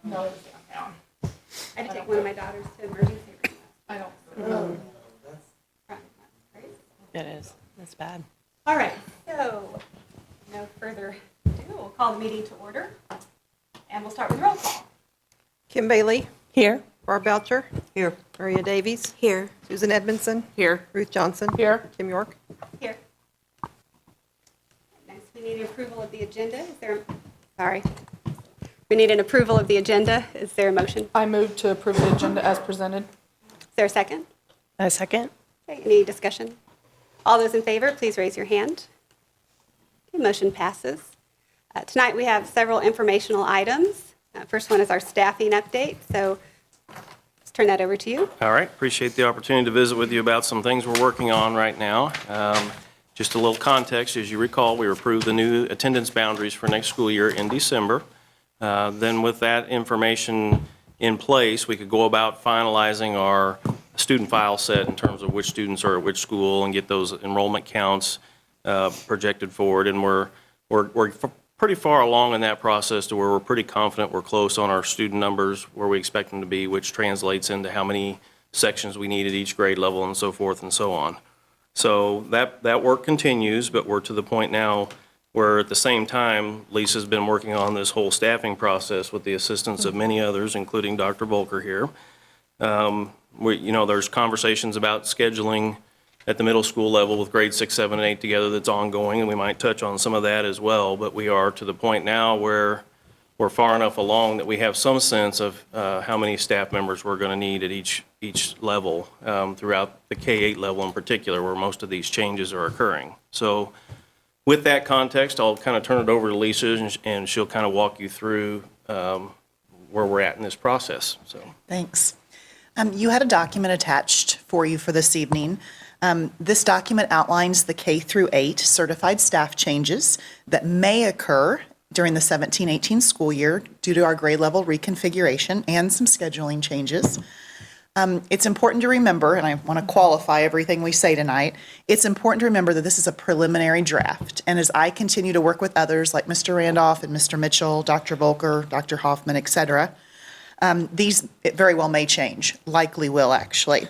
No, it's downtown. I had to take one of my daughters to emergency room. I don't. It is. It's bad. All right, so no further ado, we'll call the meeting to order. And we'll start with roll call. Kim Bailey, Here. Barb Belcher, Here. Maria Davies, Here. Susan Edmondson, Here. Ruth Johnson, Here. Kim York. Here. Next, we need approval of the agenda. Is there, sorry. We need an approval of the agenda. Is there a motion? I move to approve the agenda as presented. Is there a second? A second. Okay, any discussion? All those in favor, please raise your hand. Okay, motion passes. Tonight we have several informational items. First one is our staffing update, so let's turn that over to you. All right, appreciate the opportunity to visit with you about some things we're working on right now. Just a little context, as you recall, we approved the new attendance boundaries for next school year in December. Then with that information in place, we could go about finalizing our student file set in terms of which students are at which school and get those enrollment counts projected forward. And we're pretty far along in that process to where we're pretty confident we're close on our student numbers where we expect them to be, which translates into how many sections we need at each grade level and so forth and so on. So that work continues, but we're to the point now where at the same time, Lisa's been working on this whole staffing process with the assistance of many others, including Dr. Volker here. There's conversations about scheduling at the middle school level with grades 6, 7, and 8 together that's ongoing, and we might touch on some of that as well. But we are to the point now where we're far enough along that we have some sense of how many staff members we're going to need at each level throughout the K-8 level in particular, where most of these changes are occurring. So with that context, I'll kind of turn it over to Lisa, and she'll kind of walk you through where we're at in this process. So. Thanks. You had a document attached for you for this evening. This document outlines the K through 8 certified staff changes that may occur during the 17-18 school year due to our grade level reconfiguration and some scheduling changes. It's important to remember, and I want to qualify everything we say tonight, it's important to remember that this is a preliminary draft. And as I continue to work with others like Mr. Randolph and Mr. Mitchell, Dr. Volker, Dr. Hoffman, et cetera, these very well may change, likely will actually.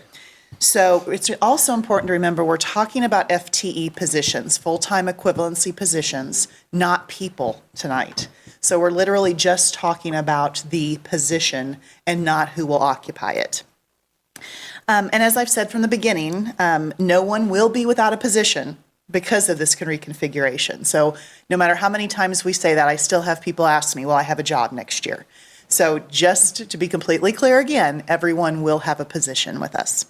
So it's also important to remember we're talking about FTE positions, full-time equivalency positions, not people tonight. So we're literally just talking about the position and not who will occupy it. And as I've said from the beginning, no one will be without a position because of this reconfiguration. So no matter how many times we say that, I still have people ask me, will I have a job next year? So just to be completely clear again, everyone will have a position with us.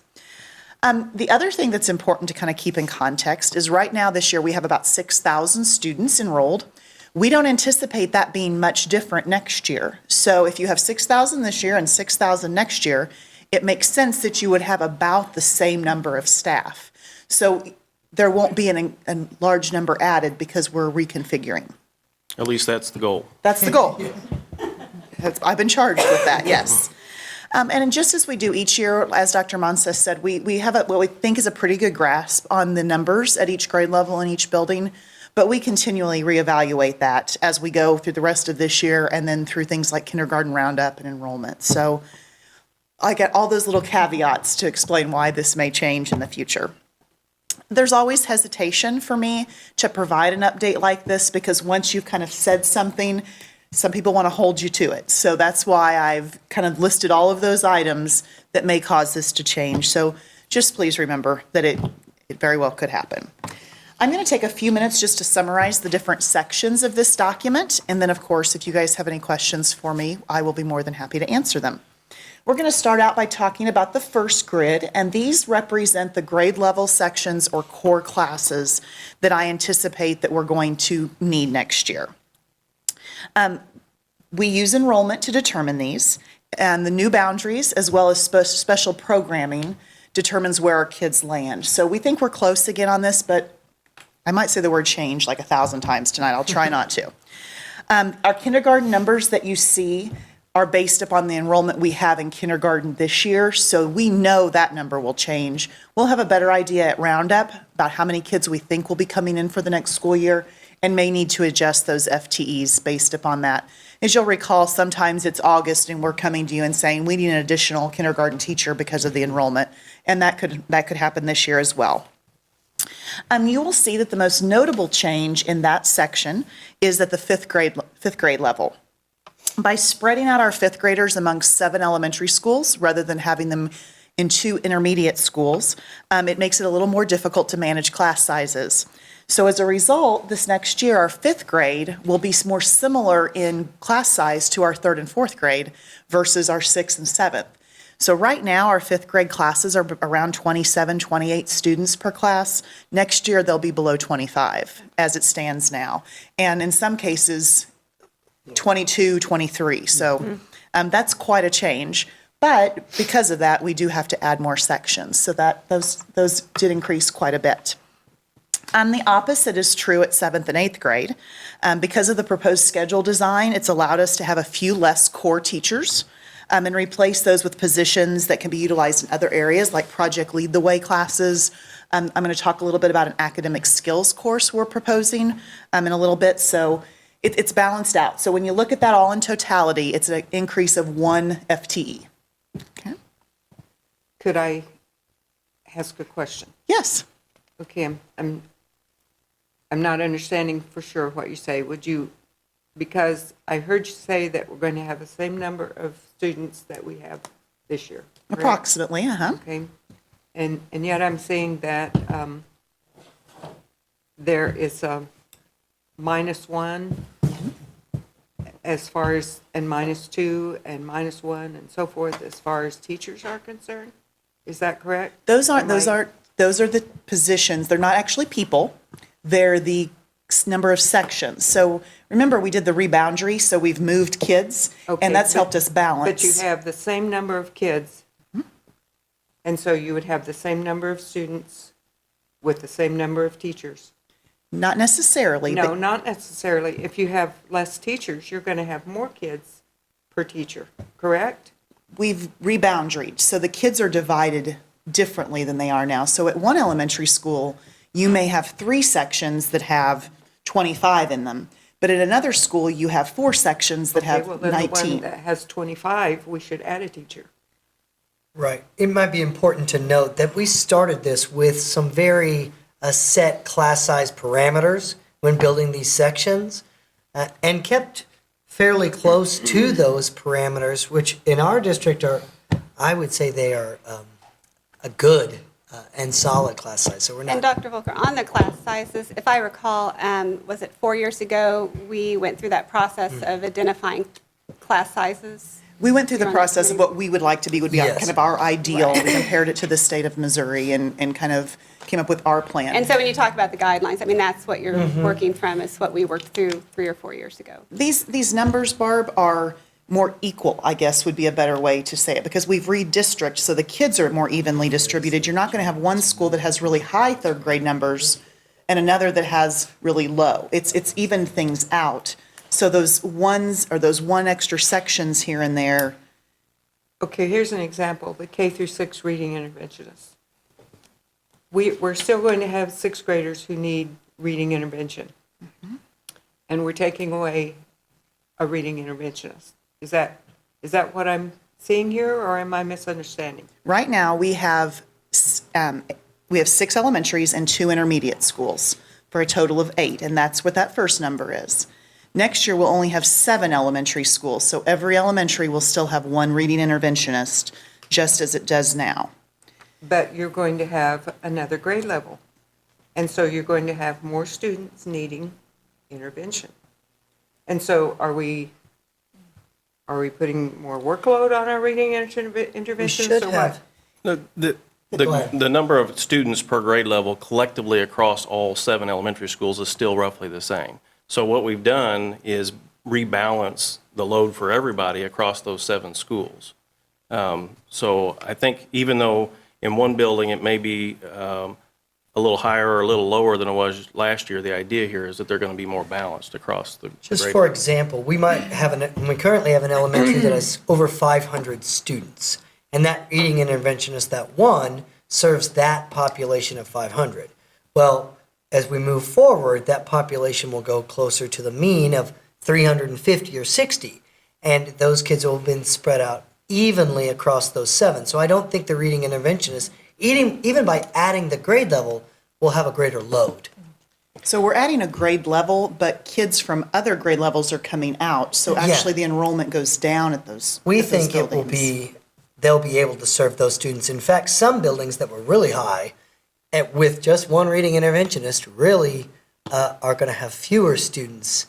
The other thing that's important to kind of keep in context is right now this year we have about 6,000 students enrolled. We don't anticipate that being much different next year. So if you have 6,000 this year and 6,000 next year, it makes sense that you would have about the same number of staff. So there won't be a large number added because we're reconfiguring. At least that's the goal. That's the goal. I've been charged with that, yes. And just as we do each year, as Dr. Monses said, we have what we think is a pretty good grasp on the numbers at each grade level in each building, but we continually reevaluate that as we go through the rest of this year and then through things like kindergarten roundup and enrollment. So I get all those little caveats to explain why this may change in the future. There's always hesitation for me to provide an update like this because once you've kind of said something, some people want to hold you to it. So that's why I've kind of listed all of those items that may cause this to change. So just please remember that it very well could happen. I'm going to take a few minutes just to summarize the different sections of this document. And then, of course, if you guys have any questions for me, I will be more than happy to answer them. We're going to start out by talking about the first grid, and these represent the grade level sections or core classes that I anticipate that we're going to need next year. We use enrollment to determine these, and the new boundaries as well as special programming determines where our kids land. So we think we're close again on this, but I might say the word change like 1,000 times tonight. I'll try not to. Our kindergarten numbers that you see are based upon the enrollment we have in kindergarten this year, so we know that number will change. We'll have a better idea at Roundup about how many kids we think will be coming in for the next school year, and may need to adjust those FTEs based upon that. As you'll recall, sometimes it's August and we're coming to you and saying, we need an additional kindergarten teacher because of the enrollment, and that could happen this year as well. You will see that the most notable change in that section is at the fifth grade level. By spreading out our fifth graders among 7 elementary schools rather than having them in 2 intermediate schools, it makes it a little more difficult to manage class sizes. So as a result, this next year, our fifth grade will be more similar in class size to our third and fourth grade versus our sixth and seventh. So right now, our fifth grade classes are around 27, 28 students per class. Next year, they'll be below 25 as it stands now. And in some cases, 22, 23. So that's quite a change. But because of that, we do have to add more sections. So that those did increase quite a bit. The opposite is true at 7th and 8th grade. Because of the proposed schedule design, it's allowed us to have a few less core teachers and replace those with positions that can be utilized in other areas like Project Lead the Way classes. I'm going to talk a little bit about an academic skills course we're proposing in a little bit. So it's balanced out. So when you look at that all in totality, it's an increase of 1 FTE. Okay. Could I ask a question? Yes. Okay, I'm not understanding for sure what you say. Would you, because I heard you say that we're going to have the same number of students that we have this year. Correct? Approximately, Okay, and yet I'm seeing that there is a -1 as far as, and -2 and -1 and so forth as far as teachers are concerned. Is that correct? Those are the positions. They're not actually people. They're the number of sections. So remember, we did the reboundary, so we've moved kids, Okay, and that's but- helped us balance. But you have the same number of kids, and so you would have the same number of students with the same number of teachers. Not necessarily. No, but not necessarily. If you have less teachers, you're going to have more kids per teacher, correct? we've reboundaried, so the kids are divided differently than they are now. So at one elementary school, you may have 3 sections that have 25 in them, but at another school, you have 4 sections that Okay, have well, then the 19. one that has 25, we should add a teacher. Right. It might be important to note that we started this with some very set class size parameters when building these sections and kept fairly close to those parameters, which in our district are, I would say they are a good and solid class size. So we're not. And Dr. Volker, on the class sizes, if I recall, was it 4 years ago, we went through that process of identifying class sizes? We went through the Right. process of what we would like to be, would be our, Yes. kind of our ideal. We compared it to the state of Missouri and kind of came up with our plan. And so when you talk about the guidelines, I mean, that's what you're working from, is what we worked through 3 or 4 years ago. These numbers, Barb, are more equal, I guess would be a better way to say it, because we've redistricted, so the kids are more evenly distributed. You're not going to have one school that has really high third grade numbers and another that has really low. It's even things out. So those ones, or those 1 extra sections here and there. Okay, here's an example, the K through 6 reading interventionists. We're still going to have 6th graders who need reading intervention. And we're taking away a reading interventionist. Is that what I'm seeing here, or am I misunderstanding? Right now, we have 6 elementaries and 2 intermediate schools for a total of 8, and that's what that first number is. Next year, we'll only have 7 elementary schools, so every elementary will still have 1 reading interventionist, just as it does now. But you're going to have another grade level. And so you're going to have more students needing intervention. And so are we putting more workload on our reading interventionists? should or what? have. Go ahead. The number of students per grade level collectively across all 7 elementary schools is still roughly the same. So what we've done is rebalance the load for everybody across those 7 schools. So I think even though in one building it may be a little higher or a little lower than it was last year, the idea here is that they're going to be more balanced across the Just grade for level. example, we currently have an elementary that has over 500 students. And that reading interventionist, that one, serves that population of 500. Well, as we move forward, that population will go closer to the mean of 350 or 60. And those kids will have been spread out evenly across those 7. So I don't think the reading interventionists, even by adding the grade level, will have a greater load. So we're adding a grade level, but kids from other grade levels are coming out. So Yeah. actually, the enrollment goes down at those We at those think it will buildings. they'll be able to serve those students. In fact, some buildings that were really high, with just one reading interventionist, really are going to have fewer students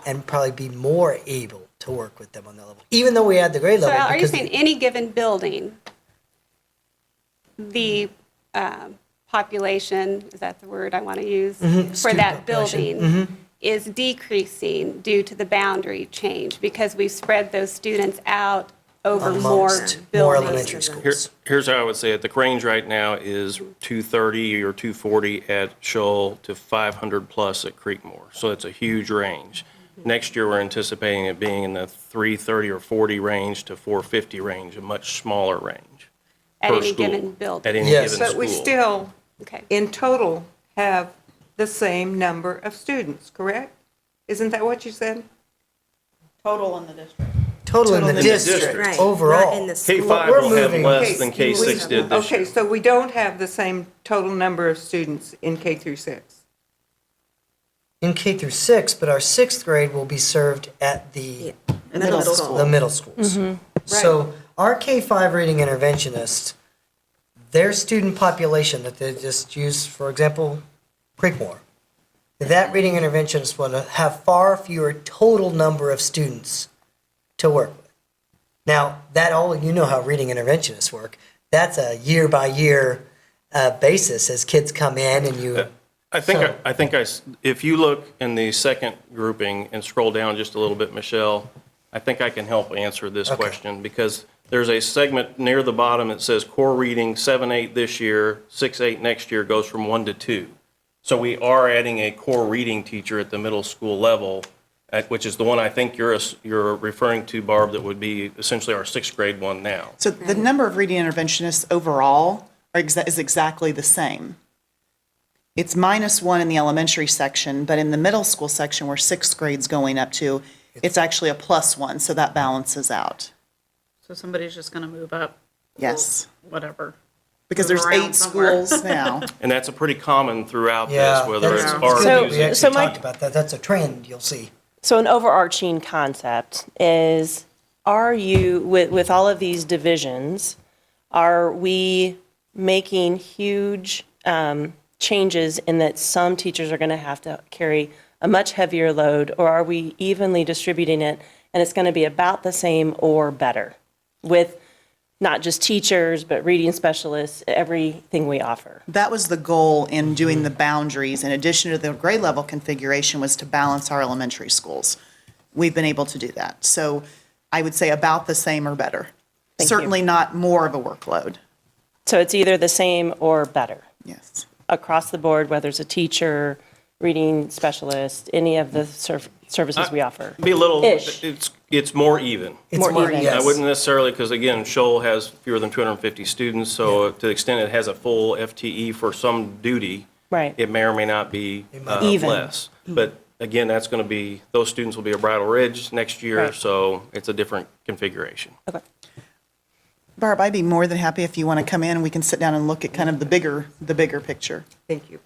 and probably be more able to work with them on that level, even though we add the grade So level. Al, are you because saying any given building, the population, is that the word I want to use? For student that population. building is decreasing due to the boundary change because we've spread those students out over more amongst more buildings? elementary schools? Here's how I would say it. The range right now is 230 or 240 at Shoal to 500 plus at Creekmore. So it's a huge range. Next year, we're anticipating it being in the 330 or 40 range to 450 range, a much smaller range. At per any school, given building? At any Yes. given But we school. still, Okay. in total, have the same number of students, correct? Isn't that what you said? Total in the district. Total in the district. district, Right, overall. not in the K5 But we're will have moving- less than K6 did this Okay, year. so we don't have the same total number of students in K through 6. In K through 6, but our 6th grade will be served at the middle school. the middle schools. So our K-5 reading interventionists, their student population that they just use, for example, Creekmore, that reading interventionist will have far fewer total number of students to work with. Now, you know how reading interventionists work. That's a year-by-year basis as kids come in and you... If you look in the second grouping and scroll down just a little bit, Michelle, I think I can help answer this Okay. question because there's a segment near the bottom that says core reading 7-8 this year, 6-8 next year goes from 1 to 2. So we are adding a core reading teacher at the middle school level, which is the one I think you're referring to, Barb, that would be essentially our 6th grade one now. So the number of reading interventionists overall is exactly the same. It's -1 in the elementary section, but in the middle school section where 6th grade's going up to, it's actually a +1, so that balances out. So somebody's just going to move up, Yes, whatever. because there's Move around 8 somewhere. schools now. And that's a pretty common throughout Yeah, this, whether it's that's our good. So- We actually so my- talked about that. That's a trend you'll see. So an overarching concept is, are you, with all of these divisions, are we making huge changes in that some teachers are going to have to carry a much heavier load, or are we evenly distributing it and it's going to be about the same or better with not just teachers, but reading specialists, everything we offer? That was the goal in doing the boundaries, in addition to the grade level configuration, was to balance our elementary schools. We've been able to do that. So I would say about the same or better. Thank you. Certainly not more of a workload. So it's either the same or better Yes. across the board, whether it's a teacher, reading specialist, any of the services we offer. Be a little, Ish. it's more even. It's More more, even. yes. I wouldn't necessarily, because again, Shoal has fewer than 250 students, so to the extent it has a full FTE for some duty, Right. it may or may not be Even. less. But again, that's going to be, those students will be at Bridle Ridge next year, Right. so it's a different configuration. Okay. Barb, I'd be more than happy if you want to come in and we can sit down and look at kind of the bigger picture. Thank you.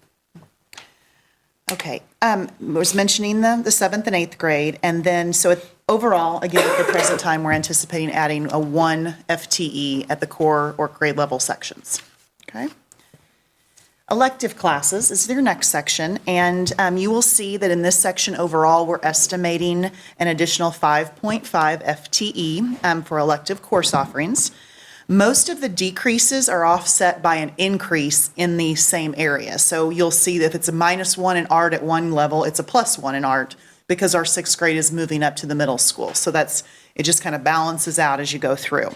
Okay, I was mentioning the 7th and 8th grade, and then, so overall, again, at the present time, we're anticipating adding a 1 FTE at the core or grade level sections, okay? Elective classes is your next section, and you will see that in this section overall, we're estimating an additional 5.5 FTE for elective course offerings. Most of the decreases are offset by an increase in the same area. So you'll see that if it's a -1 in art at one level, it's a +1 in art because our 6th grade is moving up to the middle school. So it just kind of balances out as you go through.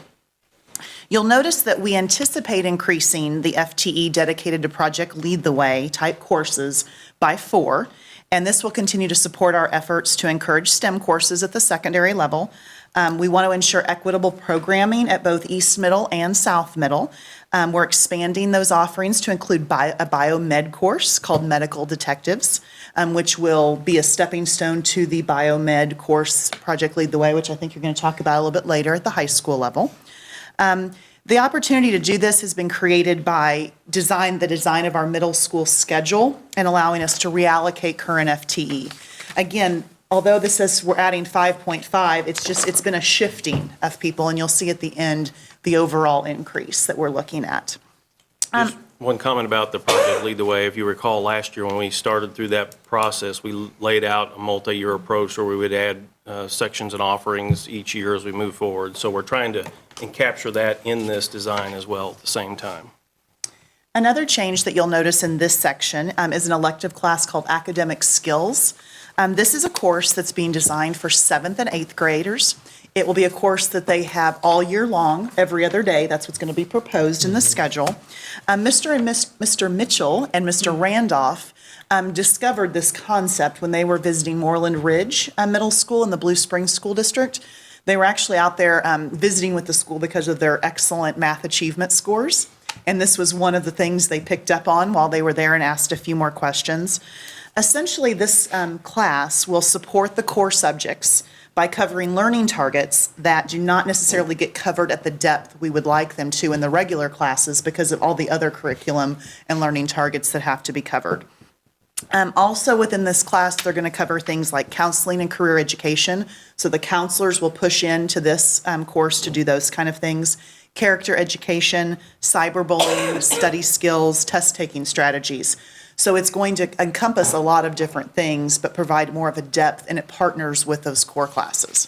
You'll notice that we anticipate increasing the FTE dedicated to Project Lead the Way type courses by 4, and this will continue to support our efforts to encourage STEM courses at the secondary level. We want to ensure equitable programming at both East Middle and South Middle. We're expanding those offerings to include a biomed course called Medical Detectives, which will be a stepping stone to the biomed course, Project Lead the Way, which I think you're going to talk about a little bit later at the high school level. The opportunity to do this has been created by the design of our middle school schedule and allowing us to reallocate current FTE. Again, although this says we're adding 5.5, it's been a shifting of people, and you'll see at the end the overall increase that we're looking at. Just one comment about the Project Lead the Way. If you recall, last year when we started through that process, we laid out a multi-year approach where we would add sections and offerings each year as we move forward. So we're trying to capture that in this design as well at the same time. Another change that you'll notice in this section is an elective class called Academic Skills. This is a course that's being designed for 7th and 8th graders. It will be a course that they have all year long, every other day. That's what's going to be proposed in the schedule. Mr. Mitchell and Mr. Randolph discovered this concept when they were visiting Moreland Ridge Middle School in the Blue Springs School District. They were actually out there visiting with the school because of their excellent math achievement scores. And this was one of the things they picked up on while they were there and asked a few more questions. Essentially, this class will support the core subjects by covering learning targets that do not necessarily get covered at the depth we would like them to in the regular classes because of all the other curriculum and learning targets that have to be covered. Also within this class, they're going to cover things like counseling and career education. So the counselors will push into this course to do those kind of things. Character education, cyberbullying, study skills, test-taking strategies. So it's going to encompass a lot of different things, but provide more of a depth, and it partners with those core classes.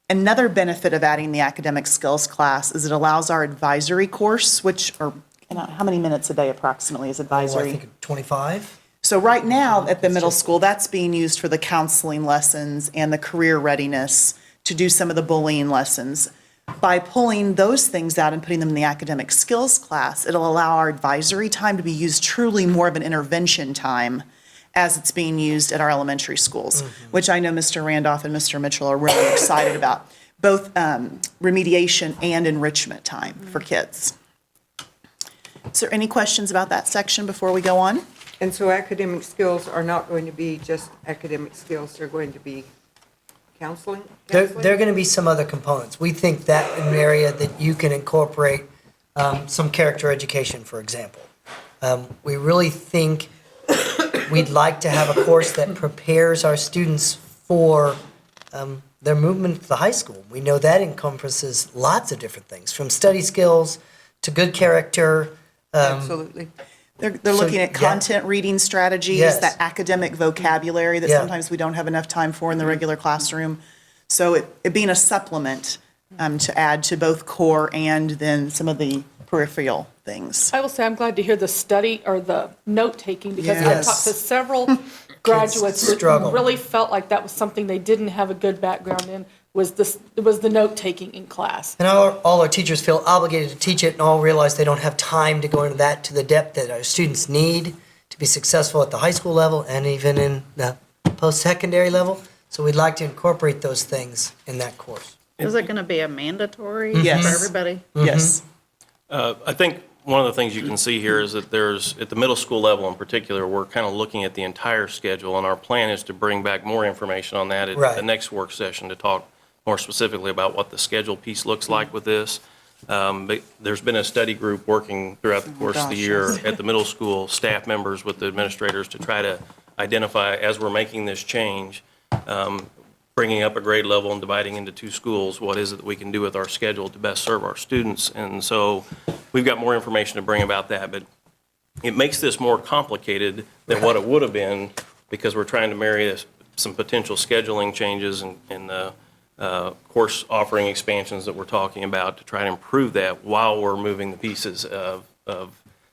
Another benefit of adding the academic skills class is it allows our advisory course, which are, how many minutes a day approximately is advisory? I think 25. So right now at the middle school, that's being used for the counseling lessons and the career readiness to do some of the bullying lessons. By pulling those things out and putting them in the academic skills class, it'll allow our advisory time to be used truly more of an intervention time as it's being used at our elementary schools, which I know Mr. Randolph and Mr. Mitchell are really excited about, both remediation and enrichment time for kids. Is there any questions about that section before we go on? And so academic skills are not going to be just academic skills, they're going to be counseling? There are going to be some other components. We think that an area that you can incorporate some character education, for example. We really think we'd like to have a course that prepares our students for their movement to the high school. We know that encompasses lots of different things, from study skills to good character. Absolutely. They're So, looking at yeah. content reading strategies, Yes. that academic vocabulary that Yeah. sometimes we don't have enough time for in the regular classroom. So it being a supplement to add to both core and then some of the peripheral things. I will say I'm glad to hear the study or the note-taking because I've Yes. talked to several graduates that struggle. really felt like that was something they didn't have a good background in, was the note-taking in class. And all our teachers feel obligated to teach it and all realize they don't have time to go into that to the depth that our students need to be successful at the high school level and even in the post-secondary level. So we'd like to incorporate those things in that course. Is it going to be a mandatory Yes. for everybody? Yes. I think one of the things you can see here is that there's, at the middle school level in particular, we're kind of looking at the entire schedule, and our plan is to bring back more information on that at Right. the next work session to talk more specifically about what the schedule piece looks like with this. But there's been a study group working throughout the course of the gosh, year at the middle school, staff members with the administrators to try to identify, as we're making this change, bringing up a grade level and dividing into two schools, what is it that we can do with our schedule to best serve our students? And so we've got more information to bring about that, but it makes this more complicated than what it would have been because we're trying to marry some potential scheduling changes and course offering expansions that we're talking about to try to improve that while we're moving the pieces of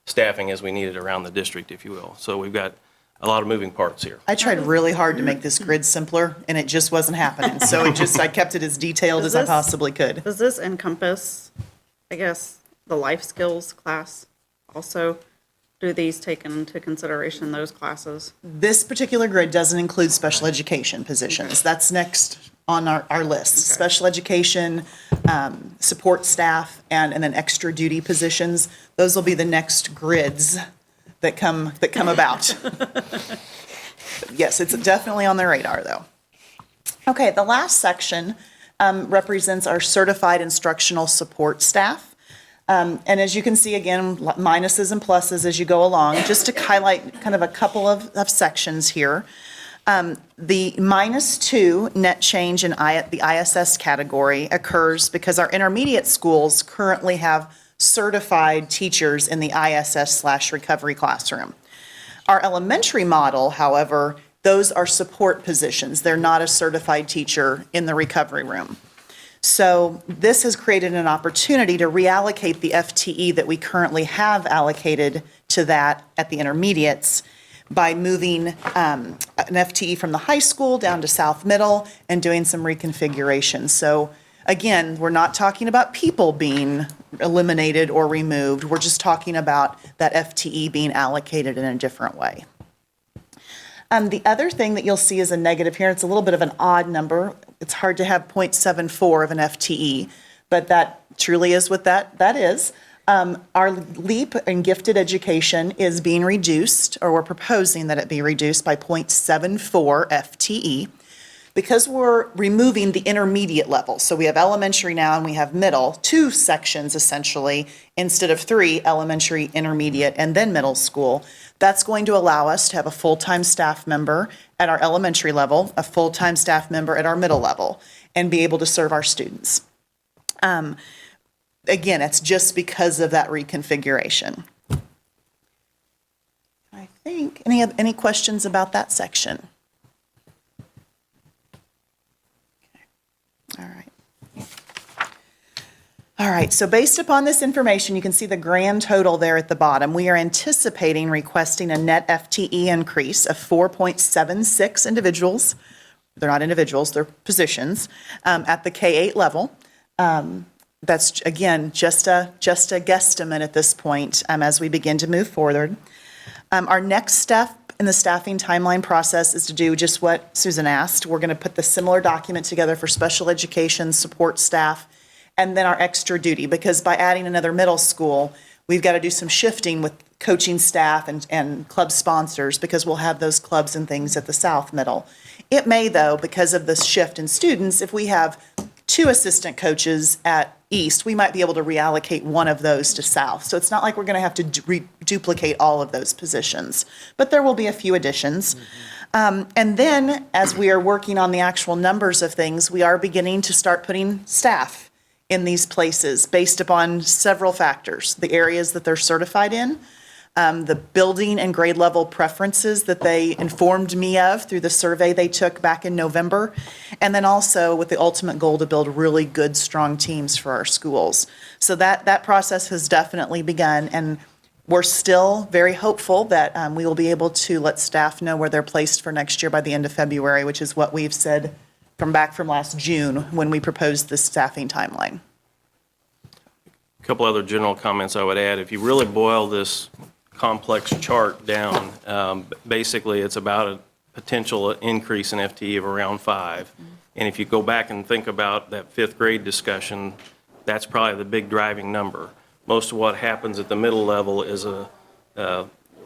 staffing as we need it around the district, if you will. So we've got a lot of moving parts here. I tried really hard to make this grid simpler, and it just wasn't happening. So I kept it as detailed as I possibly could. Does this encompass, I guess, the life skills class also? Do these take into consideration those classes? This particular grid doesn't include special education positions. That's next on our list. Special education, support staff, and then extra duty positions. Those will be the next grids that come about. Yes, it's definitely on the radar, though. Okay, the last section represents our certified instructional support staff. And as you can see, again, minuses and pluses as you go along, just to highlight kind of a couple of sections here. The -2 net change in the ISS category occurs because our intermediate schools currently have certified teachers in the ISS/recovery classroom. Our elementary model, however, those are support positions. They're not a certified teacher in the recovery room. So this has created an opportunity to reallocate the FTE that we currently have allocated to that at the intermediates by moving an FTE from the high school down to South Middle and doing some reconfiguration. So again, we're not talking about people being eliminated or removed. We're just talking about that FTE being allocated in a different way. The other thing that you'll see is a negative here. It's a little bit of an odd number. It's hard to have 0.74 of an FTE, but that truly is what that is. Our LEAP and gifted education is being reduced, or we're proposing that it be reduced by 0.74 FTE because we're removing the intermediate level. So we have elementary now and we have middle, 2 sections essentially, instead of 3, elementary, intermediate, and then middle school. That's going to allow us to have a full-time staff member at our elementary level, a full-time staff member at our middle level, and be able to serve our students. Again, it's just because of that reconfiguration. I think, any questions about that section? Okay. All right. All right, so based upon this information, you can see the grand total there at the bottom. We are anticipating requesting a net FTE increase of 4.76 individuals. They're not individuals, they're positions at the K-8 level. That's, again, just a guesstimate at this point as we begin to move forward. Our next step in the staffing timeline process is to do just what Susan asked. We're going to put the similar document together for special education, support staff, and then our extra duty, because by adding another middle school, we've got to do some shifting with coaching staff and club sponsors, because we'll have those clubs and things at the South Middle. It may, though, because of this shift in students, if we have 2 assistant coaches at East, we might be able to reallocate one of those to South. So it's not like we're going to have to duplicate all of those positions, but there will be a few additions. And then, as we are working on the actual numbers of things, we are beginning to start putting staff in these places based upon several factors: the areas that they're certified in, the building and grade level preferences that they informed me of through the survey they took back in November, and then also with the ultimate goal to build really good, strong teams for our schools. So that process has definitely begun, and we're still very hopeful that we will be able to let staff know where they're placed for next year by the end of February, which is what we've said from last June when we proposed the staffing timeline. A couple other general comments I would add. If you really boil this complex chart down, basically it's about a potential increase in FTE of around 5. And if you go back and think about that 5th grade discussion, that's probably the big driving number. Most of what happens at the middle level is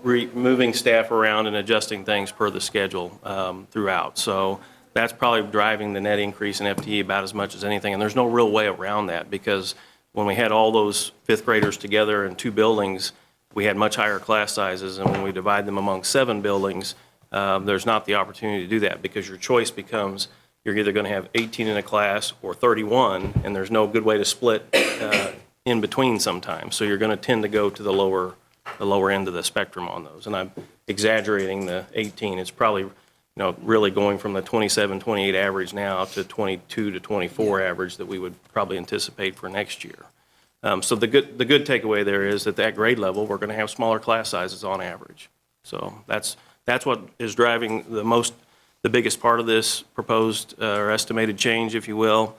moving staff around and adjusting things per the schedule throughout. So that's probably driving the net increase in FTE about as much as anything. And there's no real way around that, because when we had all those 5th graders together in 2 buildings, we had much higher class sizes. And when we divide them among 7 buildings, there's not the opportunity to do that, because your choice becomes you're either going to have 18 in a class or 31, and there's no good way to split in between sometimes. So you're going to tend to go to the lower end of the spectrum on those. And I'm exaggerating the 18. It's probably really going from the 27, 28 average now to 22 to 24 average that we would probably anticipate for next year. So the good takeaway there is that grade level, we're going to have smaller class sizes on average. So that's what is driving the biggest part of this proposed or estimated change, if you will.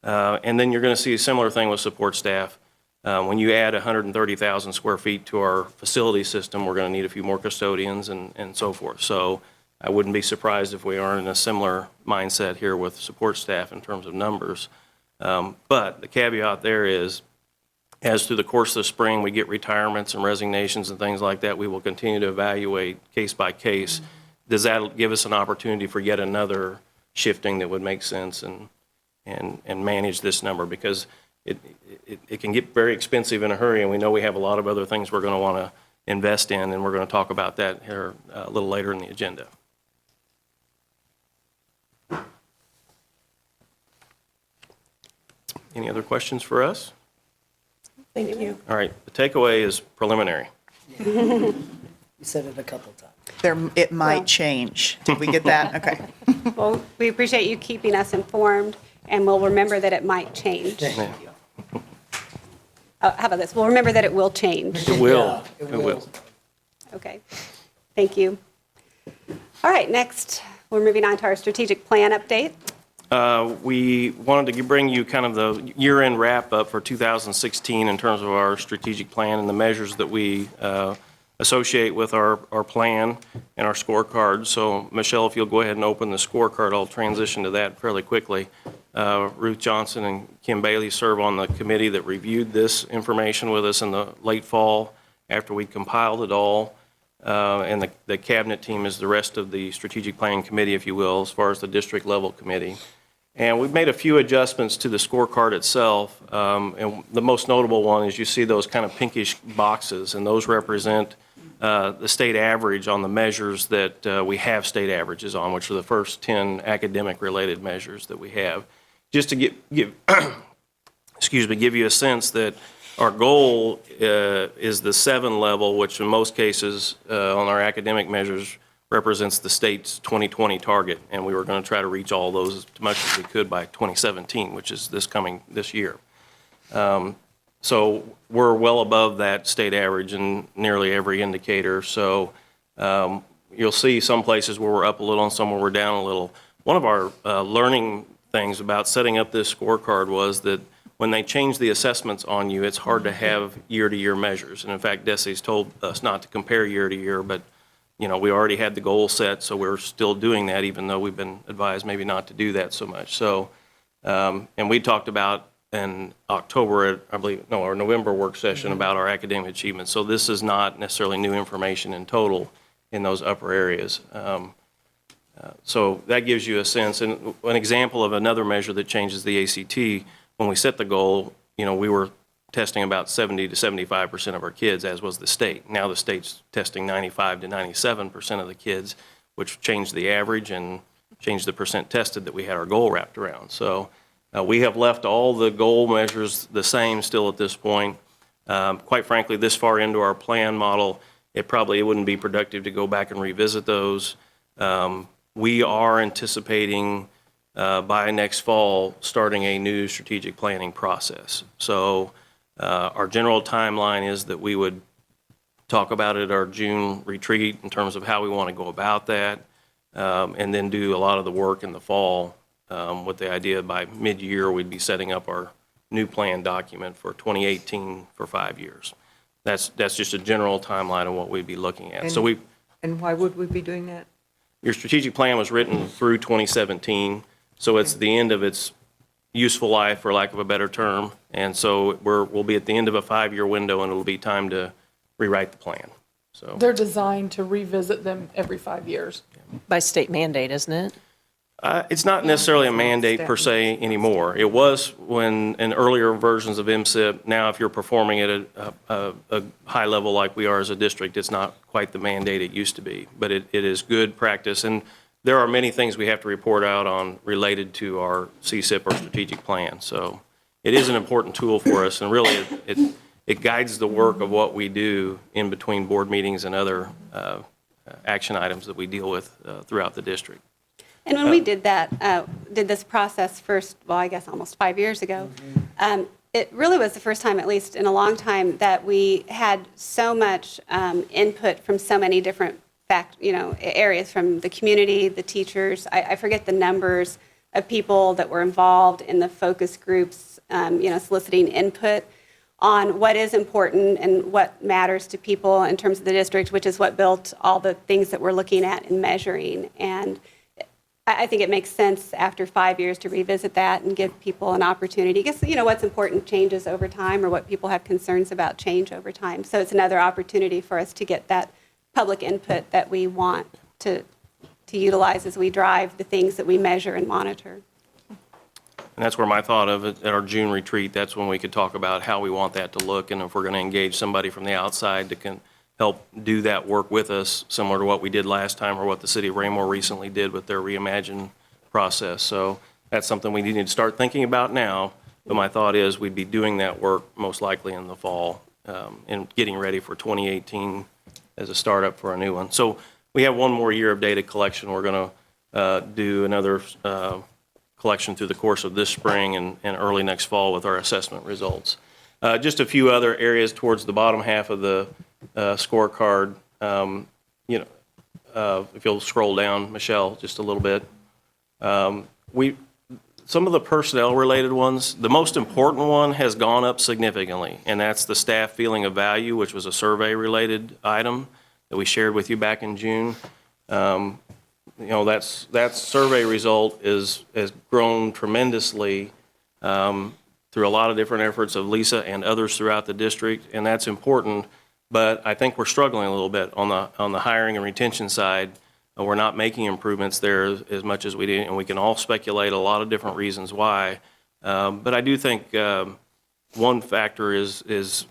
And then you're going to see a similar thing with support staff. When you add 130,000 square feet to our facility system, we're going to need a few more custodians and so forth. So I wouldn't be surprised if we are in a similar mindset here with support staff in terms of numbers. But the caveat there is, as through the course of the spring, we get retirements and resignations and things like that, we will continue to evaluate case by case. Does that give us an opportunity for yet another shifting that would make sense and manage this number? Because it can get very expensive in a hurry, and we know we have a lot of other things we're going to want to invest in, and we're going to talk about that here a little later in the agenda. Any other questions for us? Thank you. All right, the takeaway is preliminary. You said it a couple times. It might change. Did we get that? Okay. Well, we appreciate you keeping us informed, and we'll remember that it might change. Yeah. How about this? We'll remember that it will change. It will. Yeah, It will. Okay, thank you. All right, next, we're moving on to our strategic plan update. We wanted to bring you kind of the year-end wrap-up for 2016 in terms of our strategic plan and the measures that we associate with our plan and our scorecard. So, Michelle, if you'll go ahead and open the scorecard, I'll transition to that fairly quickly. Ruth Johnson and Kim Bailey serve on the committee that reviewed this information with us in the late fall after we compiled it all. And the cabinet team is the rest of the strategic planning committee, if you will, as far as the district level committee. And we've made a few adjustments to the scorecard itself. And the most notable one is you see those kind of pinkish boxes, and those represent the state average on the measures that we have state averages on, which are the first 10 academic-related measures that we have. Just to give you a sense that our goal is the 7 level, which in most cases on our academic measures represents the state's 2020 target, and we were going to try to reach all those as much as we could by 2017, which is this year. So we're well above that state average in nearly every indicator. So you'll see some places where we're up a little and some where we're down a little. One of our learning things about setting up this scorecard was that when they change the assessments on you, it's hard to have year-to-year measures. And in fact, DESE's told us not to compare year-to-year, but we already had the goal set, so we're still doing that, even though we've been advised maybe not to do that so much. So, and we talked about in October, our November work session about our academic achievements. So this is not necessarily new information in total in those upper areas. So that gives you a sense. And an example of another measure that changes the ACT, when we set the goal, we were testing about 70 to 75% of our kids, as was the state. Now the state's testing 95 to 97% of the kids, which changed the average and changed the percent tested that we had our goal wrapped around. So we have left all the goal measures the same still at this point. Quite frankly, this far into our plan model, it wouldn't be productive to go back and revisit those. We are anticipating by next fall starting a new strategic planning process. So our general timeline is that we would talk about it at our June retreat in terms of how we want to go about that, and then do a lot of the work in the fall with the idea by mid-year we'd be setting up our new plan document for 2018 for 5 years. That's just a general timeline of what we'd be looking at. And why would we be doing that? Your strategic plan was written through 2017, so it's the end of its useful life, for lack of a better term, and so we'll be at the end of a 5-year window, and it'll be time to rewrite the plan. So They're designed to revisit them every 5 years. By state mandate, isn't it? it's not necessarily a mandate per se anymore. It was when in earlier versions of MSIP. Now, if you're performing at a high level like we are as a district, it's not quite the mandate it used to be, but it is good practice. And there are many things we have to report out on related to our CSIP or strategic plan. So it is an important tool for us, and really it guides the work of what we do in between board meetings and other action items that we deal with throughout the district. And when we did this process first, well, I guess almost 5 years ago, it really was the first time, at least in a long time, that we had so much input from so many different areas, from the community, the teachers. I forget the numbers of people that were involved in the focus groups, soliciting input on what is important and what matters to people in terms of the district, which is what built all the things that we're looking at and measuring. And I think it makes sense after 5 years to revisit that and give people an opportunity. I guess, what's important changes over time, or what people have concerns about change over time. So it's another opportunity for us to get that public input that we want to utilize as we drive the things that we measure and monitor. And that's where my thought of it, at our June retreat, that's when we could talk about how we want that to look, and if we're going to engage somebody from the outside that can help do that work with us, similar to what we did last time or what the city of Raymore recently did with their Reimagine process. So that's something we need to start thinking about now, but my thought is we'd be doing that work most likely in the fall, and getting ready for 2018 as a startup for a new one. So we have one more year of data collection. We're going to do another collection through the course of this spring and early next fall with our assessment results. Just a few other areas towards the bottom half of the scorecard. If you'll scroll down, Michelle, just a little bit. Some of the personnel-related ones, the most important one has gone up significantly, and that's the staff feeling of value, which was a survey-related item that we shared with you back in June. That survey result has grown tremendously through a lot of different efforts of Lisa and others throughout the district, and that's important. But I think we're struggling a little bit on the hiring and retention side. We're not making improvements there as much as we did, and we can all speculate a lot of different reasons why. But I do think one factor is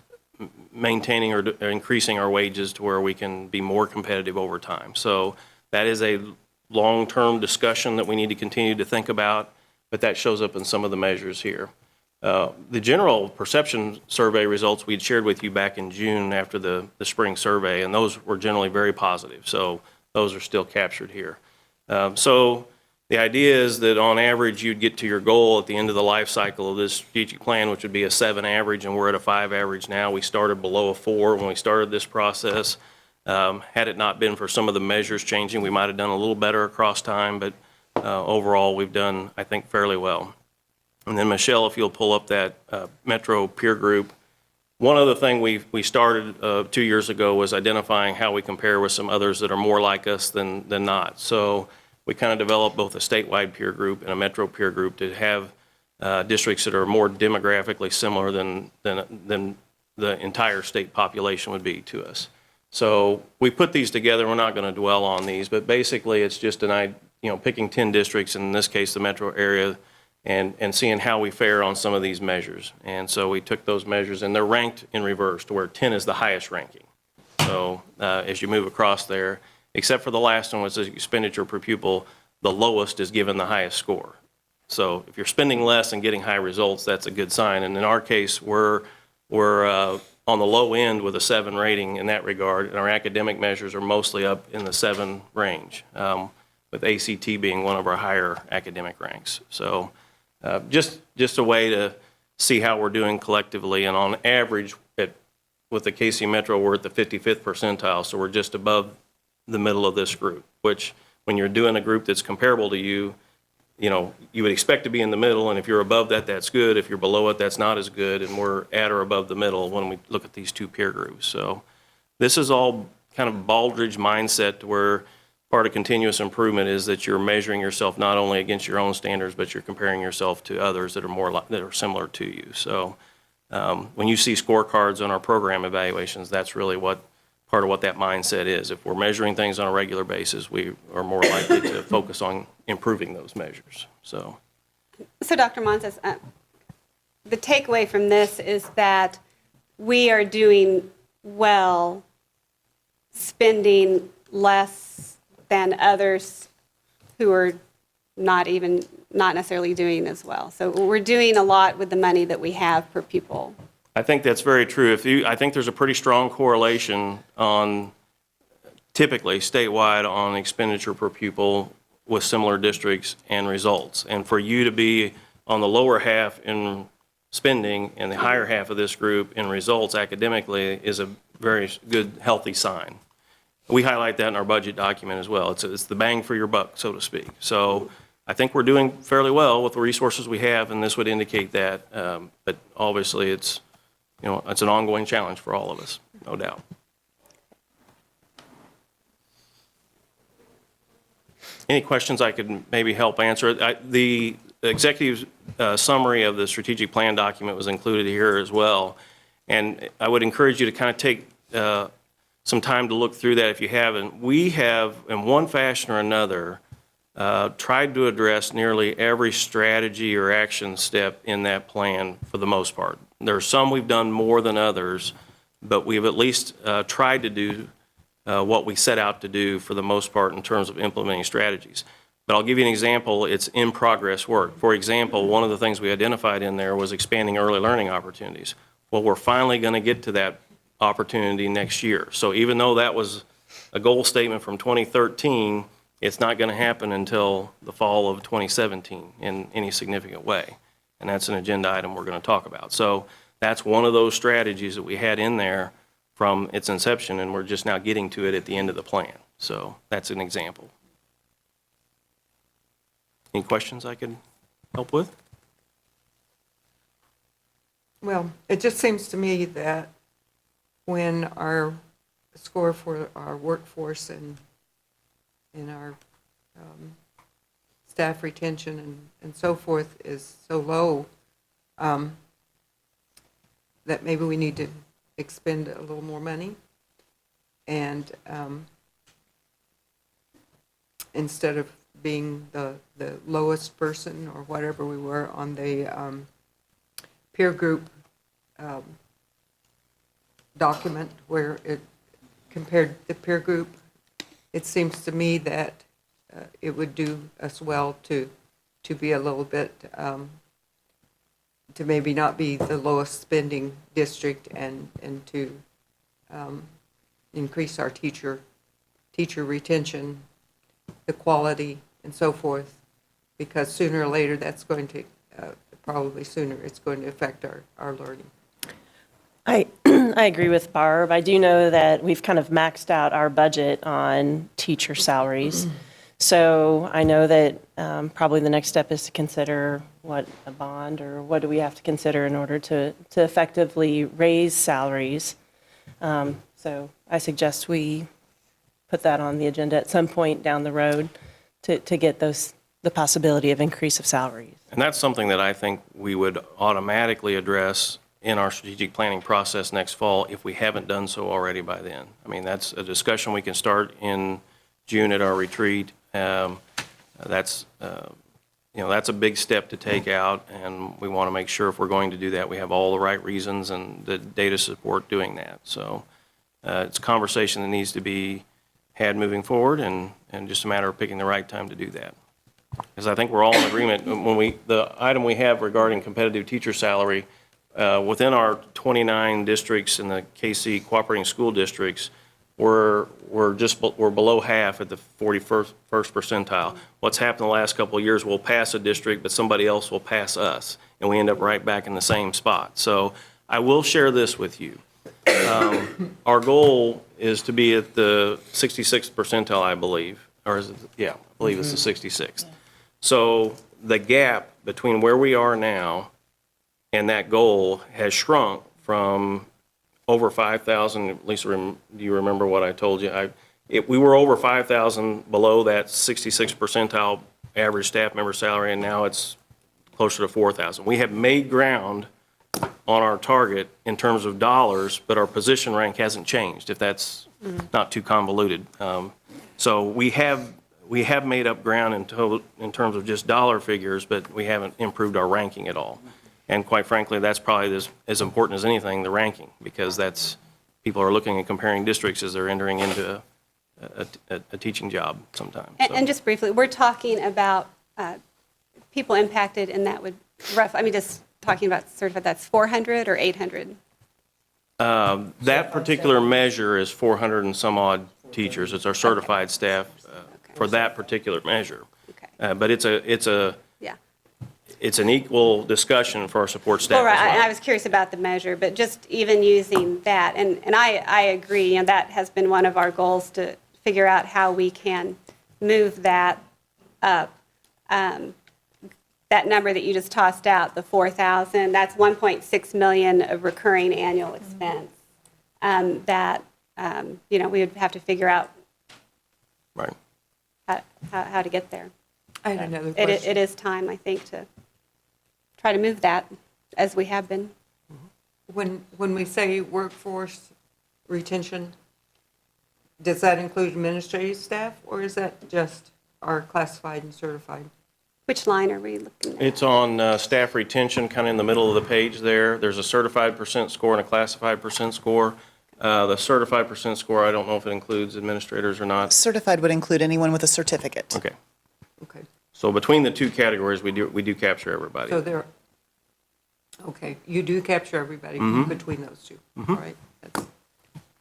maintaining or increasing our wages to where we can be more competitive over time. So that is a long-term discussion that we need to continue to think about, but that shows up in some of the measures here. The general perception survey results we'd shared with you back in June after the spring survey, and those were generally very positive. So those are still captured here. So the idea is that on average, you'd get to your goal at the end of the life cycle of this strategic plan, which would be a 7 average, and we're at a 5 average now. We started below a 4 when we started this process. Had it not been for some of the measures changing, we might have done a little better across time, but overall, we've done, I think, fairly well. And then, Michelle, if you'll pull up that Metro peer group. One other thing we started 2 years ago was identifying how we compare with some others that are more like us than not. So we kind of developed both a statewide peer group and a Metro peer group to have districts that are more demographically similar than the entire state population would be to us. So we put these together. We're not going to dwell on these, but basically it's just picking 10 districts, in this case the metro area, and seeing how we fare on some of these measures. And so we took those measures, and they're ranked in reverse to where 10 is the highest ranking. So as you move across there, except for the last one, which is expenditure per pupil, the lowest is given the highest score. So if you're spending less and getting high results, that's a good sign. And in our case, we're on the low end with a 7 rating in that regard, and our academic measures are mostly up in the 7 range, with ACT being one of our higher academic ranks. So just a way to see how we're doing collectively, and on average, with the KC Metro, we're at the 55th percentile, so we're just above the middle of this group, which when you're doing a group that's comparable to you, you would expect to be in the middle, and if you're above that, that's good. If you're below it, that's not as good, and we're at or above the middle when we look at these 2 peer groups. So this is all kind of Baldrige mindset, where part of continuous improvement is that you're measuring yourself not only against your own standards, but you're comparing yourself to others that are similar to you. So when you see scorecards on our program evaluations, that's really part of what that mindset is. If we're measuring things on a regular basis, we are more likely to focus on improving those measures. So Dr. Montes, the takeaway from this is that we are doing well spending less than others who are not necessarily doing as well. So we're doing a lot with the money that we have per pupil. I think that's very true. I think there's a pretty strong correlation on, typically statewide, on expenditure per pupil with similar districts and results. And for you to be on the lower half in spending and the higher half of this group in results academically is a very good, healthy sign. We highlight that in our budget document as well. It's the bang for your buck, so to speak. So I think we're doing fairly well with the resources we have, and this would indicate that. But obviously, it's it's an ongoing challenge for all of us, no doubt. Any questions I could maybe help answer? The executive summary of the strategic plan document was included here as well. And I would encourage you to kind of take some time to look through that if you haven't. We have, in one fashion or another, tried to address nearly every strategy or action step in that plan for the most part. There are some we've done more than others, but we've at least tried to do what we set out to do for the most part in terms of implementing strategies. But I'll give you an example. It's in progress work. For example, one of the things we identified in there was expanding early learning opportunities. Well, we're finally going to get to that opportunity next year. So even though that was a goal statement from 2013, it's not going to happen until the fall of 2017 in any significant way. And that's an agenda item we're going to talk about. So that's one of those strategies that we had in there from its inception, and we're just now getting to it at the end of the plan. So that's an example. Any questions I could help with? Well, it just seems to me that when our score for our workforce and our staff retention and so forth is so low, that maybe we need to expend a little more money. And instead of being the lowest person or whatever we were on the peer group document where it compared the peer group, it seems to me that it would do us well to be a little bit, to maybe not be the lowest spending district and to increase our teacher retention, the quality, and so forth, because sooner or later that's going to, probably sooner, it's going to affect our learning. I agree with Barb. I do know that we've kind of maxed out our budget on teacher salaries. So I know that probably the next step is to consider what a bond or what do we have to consider in order to effectively raise salaries. So I suggest we put that on the agenda at some point down the road to get the possibility of increase of salaries. And that's something that I think we would automatically address in our strategic planning process next fall if we haven't done so already by then. I mean, that's a discussion we can start in June at our retreat. That's a big step to take out, and we want to make sure if we're going to do that, we have all the right reasons and the data support doing that. So it's a conversation that needs to be had moving forward, and just a matter of picking the right time to do that. Because I think we're all in agreement. The item we have regarding competitive teacher salary, within our 29 districts in the KC cooperating school districts, we're below half at the 41st percentile. What's happened the last couple of years, we'll pass a district, but somebody else will pass us, and we end up right back in the same spot. So I will share this with you. Our goal is to be at the 66th percentile, I believe, or is it? Yeah, I believe it's the 66th. So the gap between where we are now and that goal has shrunk from over 5,000. Lisa, do you remember what I told you? We were over 5,000 below that 66th percentile average staff member salary, and now it's closer to 4,000. We have made ground on our target in terms of dollars, but our position rank hasn't changed, if that's not too convoluted. So we have made up ground in terms of just dollar figures, but we haven't improved our ranking at all. And quite frankly, that's probably as important as anything, the ranking, because people are looking and comparing districts as they're entering into a teaching job sometimes. And just briefly, we're talking about people impacted, and that would just talking about certified, that's 400 or 800? That particular measure is 400 and some odd teachers. It's our certified staff for that particular measure. Okay. But Yeah. it's an equal discussion for our support staff Well, right, as well. I was curious about the measure, but just even using that, and I agree, that has been one of our goals, to figure out how we can move that up. that number that you just tossed out, the 4,000, that's 1.6 million of recurring annual expense that, we would have to figure out Right. how to get there. I had another It question. is time, I think, to try to move that as we have been. When we say workforce retention, does that include administrative staff, or is that just our classified and certified? Which line are we looking at? It's on staff retention, kind of in the middle of the page there. There's a certified percent score and a classified percent score. The certified percent score, I don't know if it includes administrators or not. Certified would include anyone with a certificate. Okay. Okay, So between the two categories, we do capture everybody. so there, okay, you do capture everybody between those two. All right, that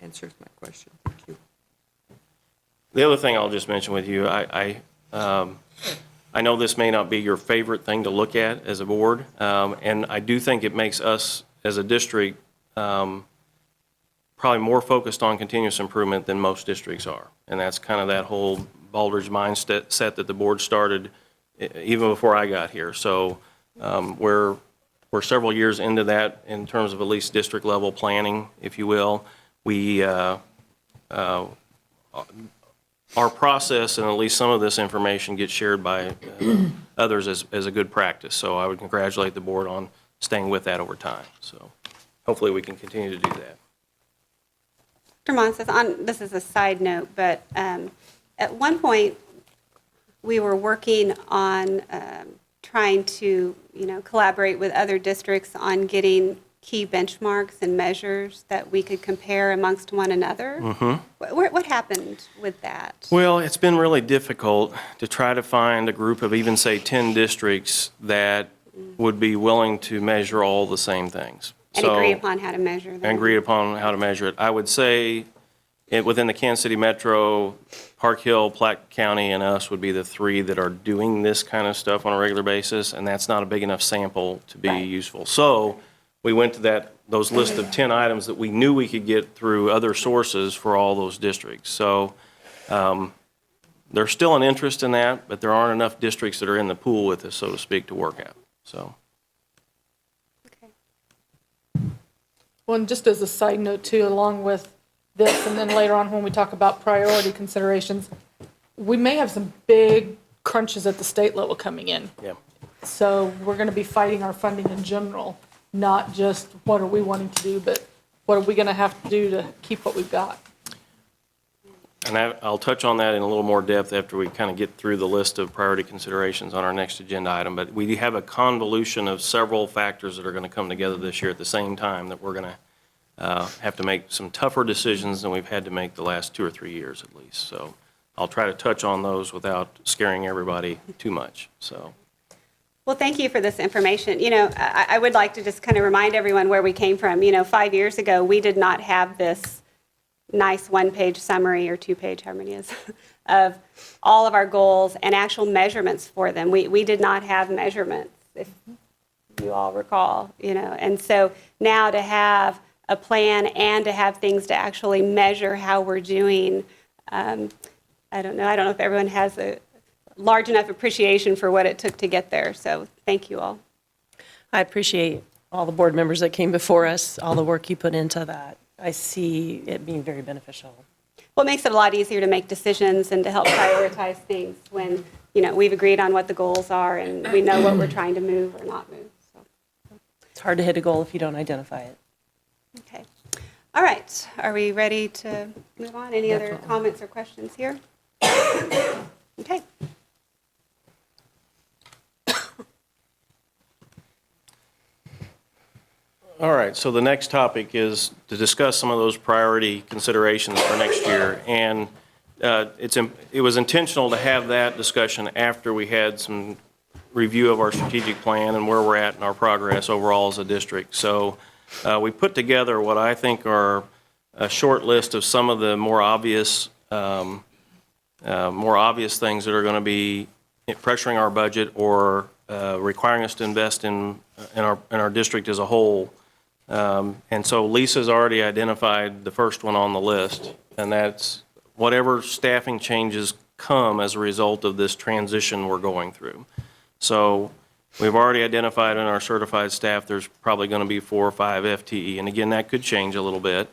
answers my question. Thank you. The other thing I'll just mention with you, I know this may not be your favorite thing to look at as a board, and I do think it makes us as a district probably more focused on continuous improvement than most districts are. And that's kind of that whole Baldrige mindset that the board started even before I got here. So we're several years into that in terms of at least district level planning, if you will. Our process and at least some of this information gets shared by others as a good practice. So I would congratulate the board on staying with that over time. So hopefully we can continue to do that. Dr. Monson, this is a side note, but at one point, we were working on trying to, collaborate with other districts on getting key benchmarks and measures that we could compare amongst one another. What happened with that? Well, it's been really difficult to try to find a group of even, say, 10 districts that would be willing to measure all the same things. And agree upon how to measure them. And agree upon how to measure it. I would say within the Kansas City Metro, Park Hill, Platte County, and us would be the three that are doing this kind of stuff on a regular basis, and that's not a big enough sample to be Right. useful. So we went to those list of 10 items that we knew we could get through other sources for all those districts. So there's still an interest in that, but there aren't enough districts that are in the pool with us, so to speak, to work out. So. Well, and just as a side note too, along with this, and then later on when we talk about priority considerations, we may have some big crunches at the state level coming in. Yeah. So we're going to be fighting our funding in general, not just what are we wanting to do, but what are we going to have to do to keep what we've got. And I'll touch on that in a little more depth after we kind of get through the list of priority considerations on our next agenda item. But we have a convolution of several factors that are going to come together this year at the same time that we're going to have to make some tougher decisions than we've had to make the last 2 or 3 years at least. So I'll try to touch on those without scaring everybody too much. So. Well, thank you for this information. I would like to just kind of remind everyone where we came from. 5 years ago, we did not have this nice one-page summary or two-page, how many is, of all of our goals and actual measurements for them. We did not have measurements, if you all recall, And so now to have a plan and to have things to actually measure how we're doing, I don't know if everyone has a large enough appreciation for what it took to get there. So thank you all. I appreciate all the board members that came before us, all the work you put into that. I see it being very beneficial. Well, it makes it a lot easier to make decisions and to help prioritize things when, we've agreed on what the goals are and we know what we're trying to move or not move. So, It's hard to hit a goal if you don't identify it. okay. All right. Are we ready to move on? Any other comments or questions here? Okay. All right, so the next topic is to discuss some of those priority considerations for next year. And it was intentional to have that discussion after we had some review of our strategic plan and where we're at in our progress overall as a district. So we put together what I think are a short list of some of the more obvious things that are going to be pressuring our budget or requiring us to invest in our district as a whole. And so Lisa's already identified the first one on the list, and that's whatever staffing changes come as a result of this transition we're going through. So We've already identified in our certified staff, there's probably going to be 4 or 5 FTE. And again, that could change a little bit.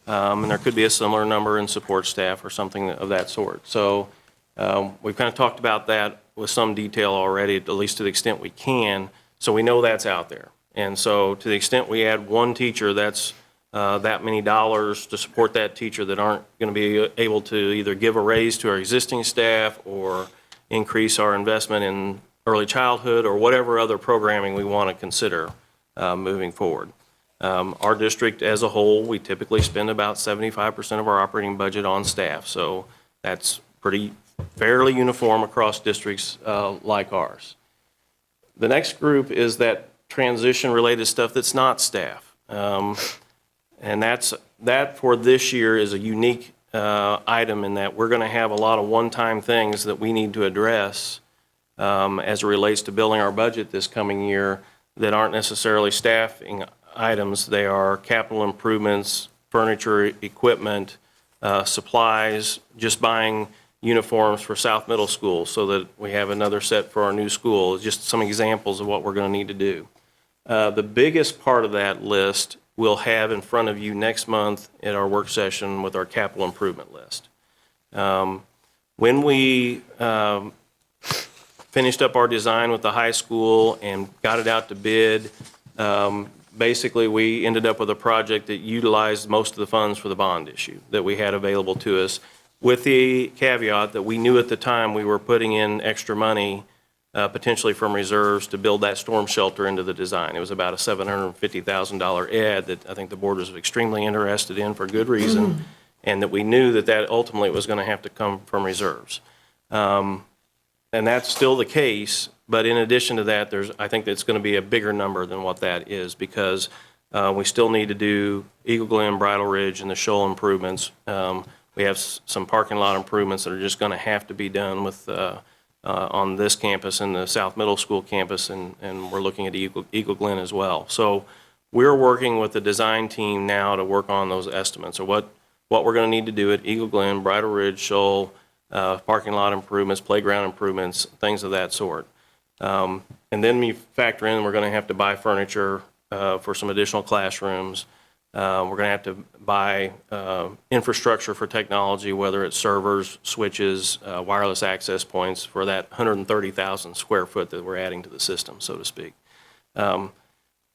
And there could be a similar number in support staff or something of that sort. So we've kind of talked about that with some detail already, at least to the extent we can, so we know that's out there. And so to the extent we add one teacher, that's that many dollars to support that teacher that aren't going to be able to either give a raise to our existing staff or increase our investment in early childhood or whatever other programming we want to consider moving forward. Our district as a whole, we typically spend about 75% of our operating budget on staff. So that's pretty fairly uniform across districts like ours. The next group is that transition-related stuff that's not staff. And that for this year is a unique item in that we're going to have a lot of one-time things that we need to address as it relates to building our budget this coming year that aren't necessarily staffing items. They are capital improvements, furniture, equipment, supplies, just buying uniforms for South Middle School so that we have another set for our new school. Just some examples of what we're going to need to do. The biggest part of that list we'll have in front of you next month at our work session with our capital improvement list. When we finished up our design with the high school and got it out to bid, basically we ended up with a project that utilized most of the funds for the bond issue that we had available to us, with the caveat that we knew at the time we were putting in extra money potentially from reserves to build that storm shelter into the design. It was about a $750,000 add that I think the board was extremely interested in for good reason, and that we knew that that ultimately was going to have to come from reserves. And that's still the case, but in addition to that, I think it's going to be a bigger number than what that is, because we still need to do Eagle Glen, Bridle Ridge, and the shoal improvements. We have some parking lot improvements that are just going to have to be done with on this campus and the South Middle School campus, and we're looking at Eagle Glen as well. So we're working with the design team now to work on those estimates, or what we're going to need to do at Eagle Glen, Bridle Ridge, shoal, parking lot improvements, playground improvements, things of that sort. And then we factor in, we're going to have to buy furniture for some additional classrooms. We're going to have to buy infrastructure for technology, whether it's servers, switches, wireless access points for that 130,000 square foot that we're adding to the system, so to speak.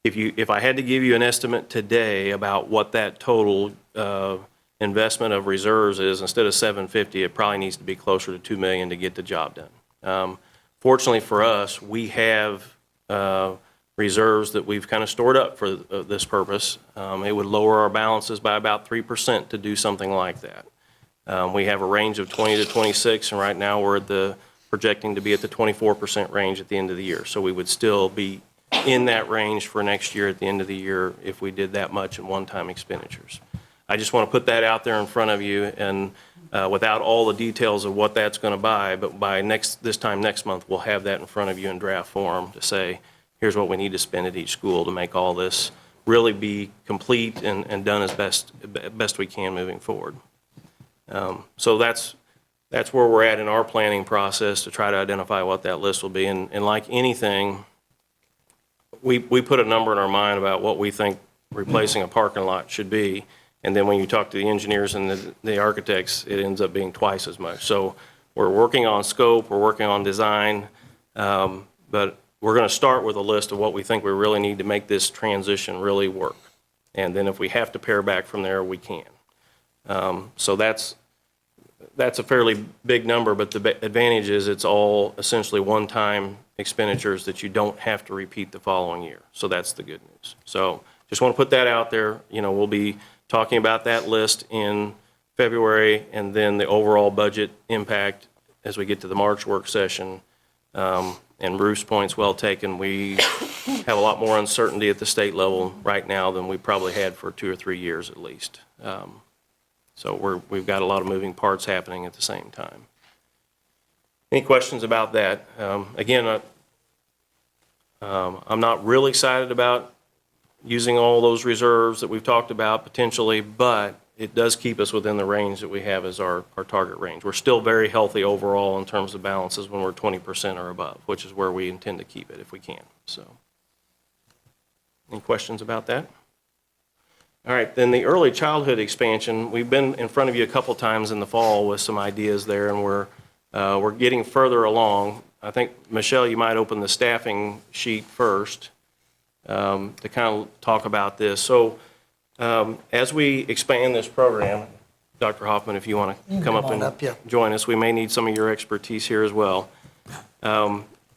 If I had to give you an estimate today about what that total investment of reserves is, instead of 750, it probably needs to be closer to $2 million to get the job done. Fortunately for us, we have reserves that we've kind of stored up for this purpose. It would lower our balances by about 3% to do something like that. We have a range of 20 to 26, and right now we're projecting to be at the 24% range at the end of the year. So we would still be in that range for next year at the end of the year if we did that much in one-time expenditures. I just want to put that out there in front of you, and without all the details of what that's going to buy, but by this time next month, we'll have that in front of you in draft form to say, here's what we need to spend at each school to make all this really be complete and done as best we can moving forward. So that's where we're at in our planning process to try to identify what that list will be. And like anything, we put a number in our mind about what we think replacing a parking lot should be. And then when you talk to the engineers and the architects, it ends up being twice as much. So we're working on scope, we're working on design, but we're going to start with a list of what we think we really need to make this transition really work. And then if we have to pare back from there, we can. So that's a fairly big number, but the advantage is it's all essentially one-time expenditures that you don't have to repeat the following year. So that's the good news. So just want to put that out there. We'll be talking about that list in February, and then the overall budget impact as we get to the March work session. And Bruce's point's well taken. We have a lot more uncertainty at the state level right now than we probably had for 2 or 3 years at least. So we've got a lot of moving parts happening at the same time. Any questions about that? Again, I'm not really excited about using all those reserves that we've talked about potentially, but it does keep us within the range that we have as our target range. We're still very healthy overall in terms of balances when we're 20% or above, which is where we intend to keep it if we can. So, any questions about that? All right, then the early childhood expansion, we've been in front of you a couple times in the fall with some ideas there, and we're getting further along. I think, Michelle, you might open the staffing sheet first to kind of talk about this. So as we expand this program, Dr. Hoffman, if you want to come up on and up, yeah. join us, we may need some of your expertise here as well.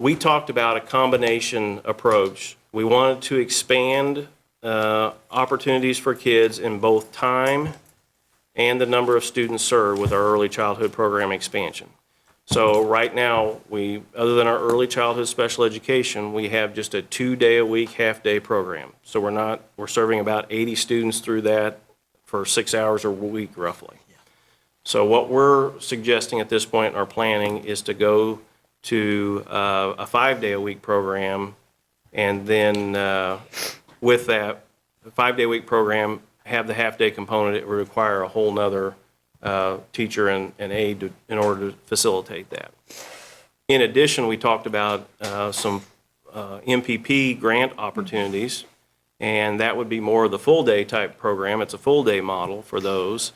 We talked about a combination approach. We wanted to expand opportunities for kids in both time and the number of students served with our early childhood program expansion. So right now, other than our early childhood special education, we have just a 2-day-a-week, half-day program. So we're serving about 80 students through that for 6 hours a week, roughly. So what we're suggesting at this point in our planning is to go to a 5-day-a-week program, and then with that 5-day-a-week program, have the half-day component. It would require a whole nother teacher and aide in order to facilitate that. In addition, we talked about some MPP grant opportunities, and that would be more of the full-day type program. It's a full-day model for those.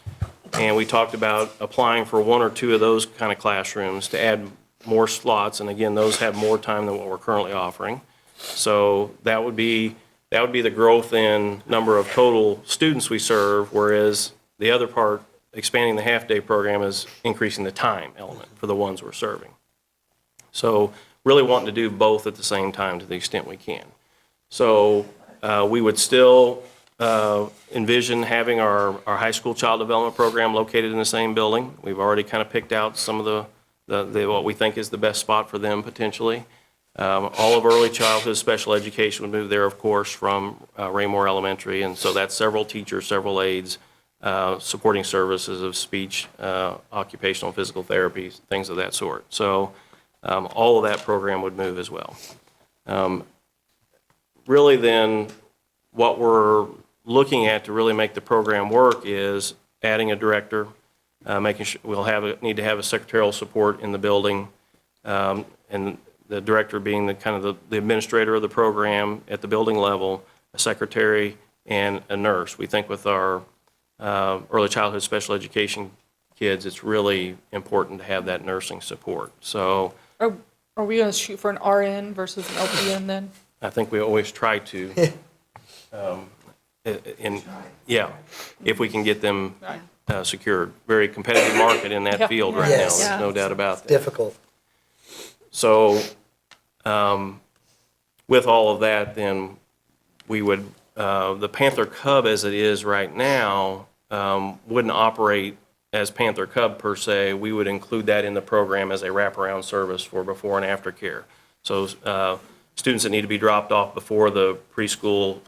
And we talked about applying for 1 or 2 of those kind of classrooms to add more slots, and again, those have more time than what we're currently offering. So that would be the growth in number of total students we serve, whereas the other part, expanding the half-day program, is increasing the time element for the ones we're serving. So really wanting to do both at the same time to the extent we can. So we would still envision having our high school child development program located in the same building. We've already kind of picked out some of the what we think is the best spot for them potentially. All of early childhood special education would move there, of course, from Raymore Elementary, and so that's several teachers, several aides, supporting services of speech, occupational physical therapy, things of that sort. So all of that program would move as well. Really then, what we're looking at to really make the program work is adding a director, making sure need to have a secretarial support in the building, and the director being the administrator of the program at the building level, a secretary, and a nurse. We think with our early childhood special education kids, it's really important to have that nursing support. So Are we going to shoot for an RN versus an LPN then? I think we always try to, if we can get them secured. Very competitive market in that field right now, Yes. there's no doubt about that. Difficult. So with all of that, then we would, the Panther Cub as it is right now wouldn't operate as Panther Cub per se. We would include that in the program as a wraparound service for before and after care. So students that need to be dropped off before the preschool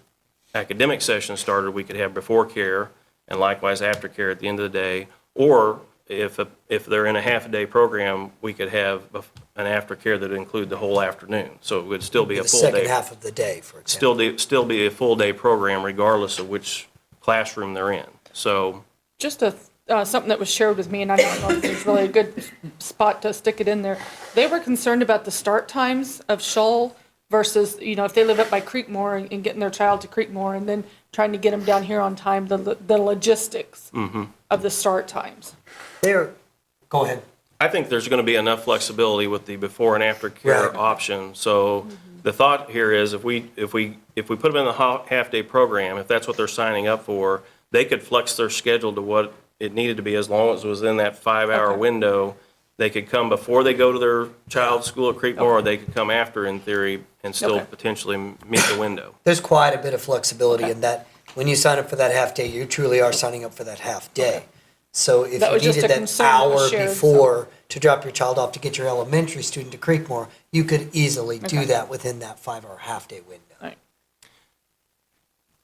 academic session started, we could have before care and likewise after care at the end of the day. Or if they're in a half-a-day program, we could have an aftercare that would include the whole afternoon. So it would still be a The full day. second half of the day, for example. Still be a full-day program regardless of which classroom they're in. So Just something that was shared with me, and I don't know if it's really a good spot to stick it in there. They were concerned about the start times of Shoal versus, if they live up by Creekmore and getting their child to Creekmore and then trying to get them down here on time, the logistics of the start times. Go ahead. I think there's going to be enough flexibility with the before and after care Right. option. So the thought here is if we put them in the half-day program, if that's what they're signing up for, they could flex their schedule to what it needed to be as long as it was in that 5-hour window. They could come before they go to their child's school at Creekmore, or they could come after in theory and still potentially meet the window. There's quite a bit of flexibility in that. When you sign up for that half day, you truly are signing up for that half day. So if That you was just needed a that concern that was hour shared, before to drop your child off to get your elementary student to Creekmore, you could easily do Okay. that within that 5-hour half day window. Right.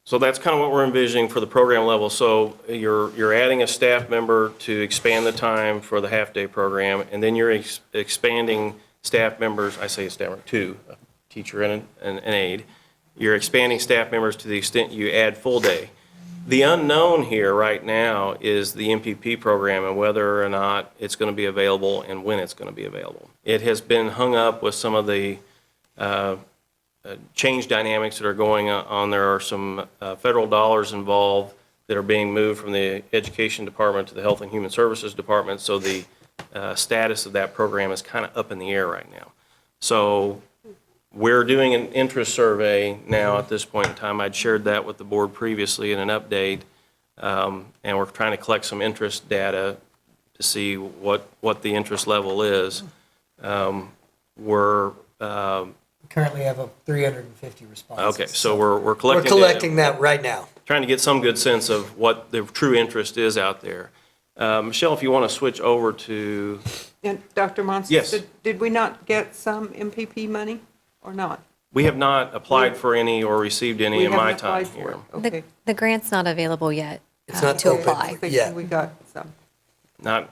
So that's kind of what we're envisioning for the program level. So you're adding a staff member to expand the time for the half-day program, and then you're expanding staff members, I say staff member, 2, a teacher and an aide. You're expanding staff members to the extent you add full day. The unknown here right now is the MPP program and whether or not it's going to be available and when it's going to be available. It has been hung up with some of the change dynamics that are going on. There are some federal dollars involved that are being moved from the Education Department to the Health and Human Services Department, so the status of that program is kind of up in the air right now. So we're doing an interest survey now at this point in time. I'd shared that with the board previously in an update, and we're trying to collect some interest data to see what the interest level is. We're Currently have a 350 responses. okay, so we're collecting. We're collecting that right now. Trying to get some good sense of what the true interest is out there. Michelle, if you want to switch over to, And Dr. Monson? Yes. Did we not get some MPP money or not? we have not applied for any or received any We in my haven't time applied for here. it. The, Okay. the grant's not available yet It's not to open. apply. I think Yeah. we got some. Not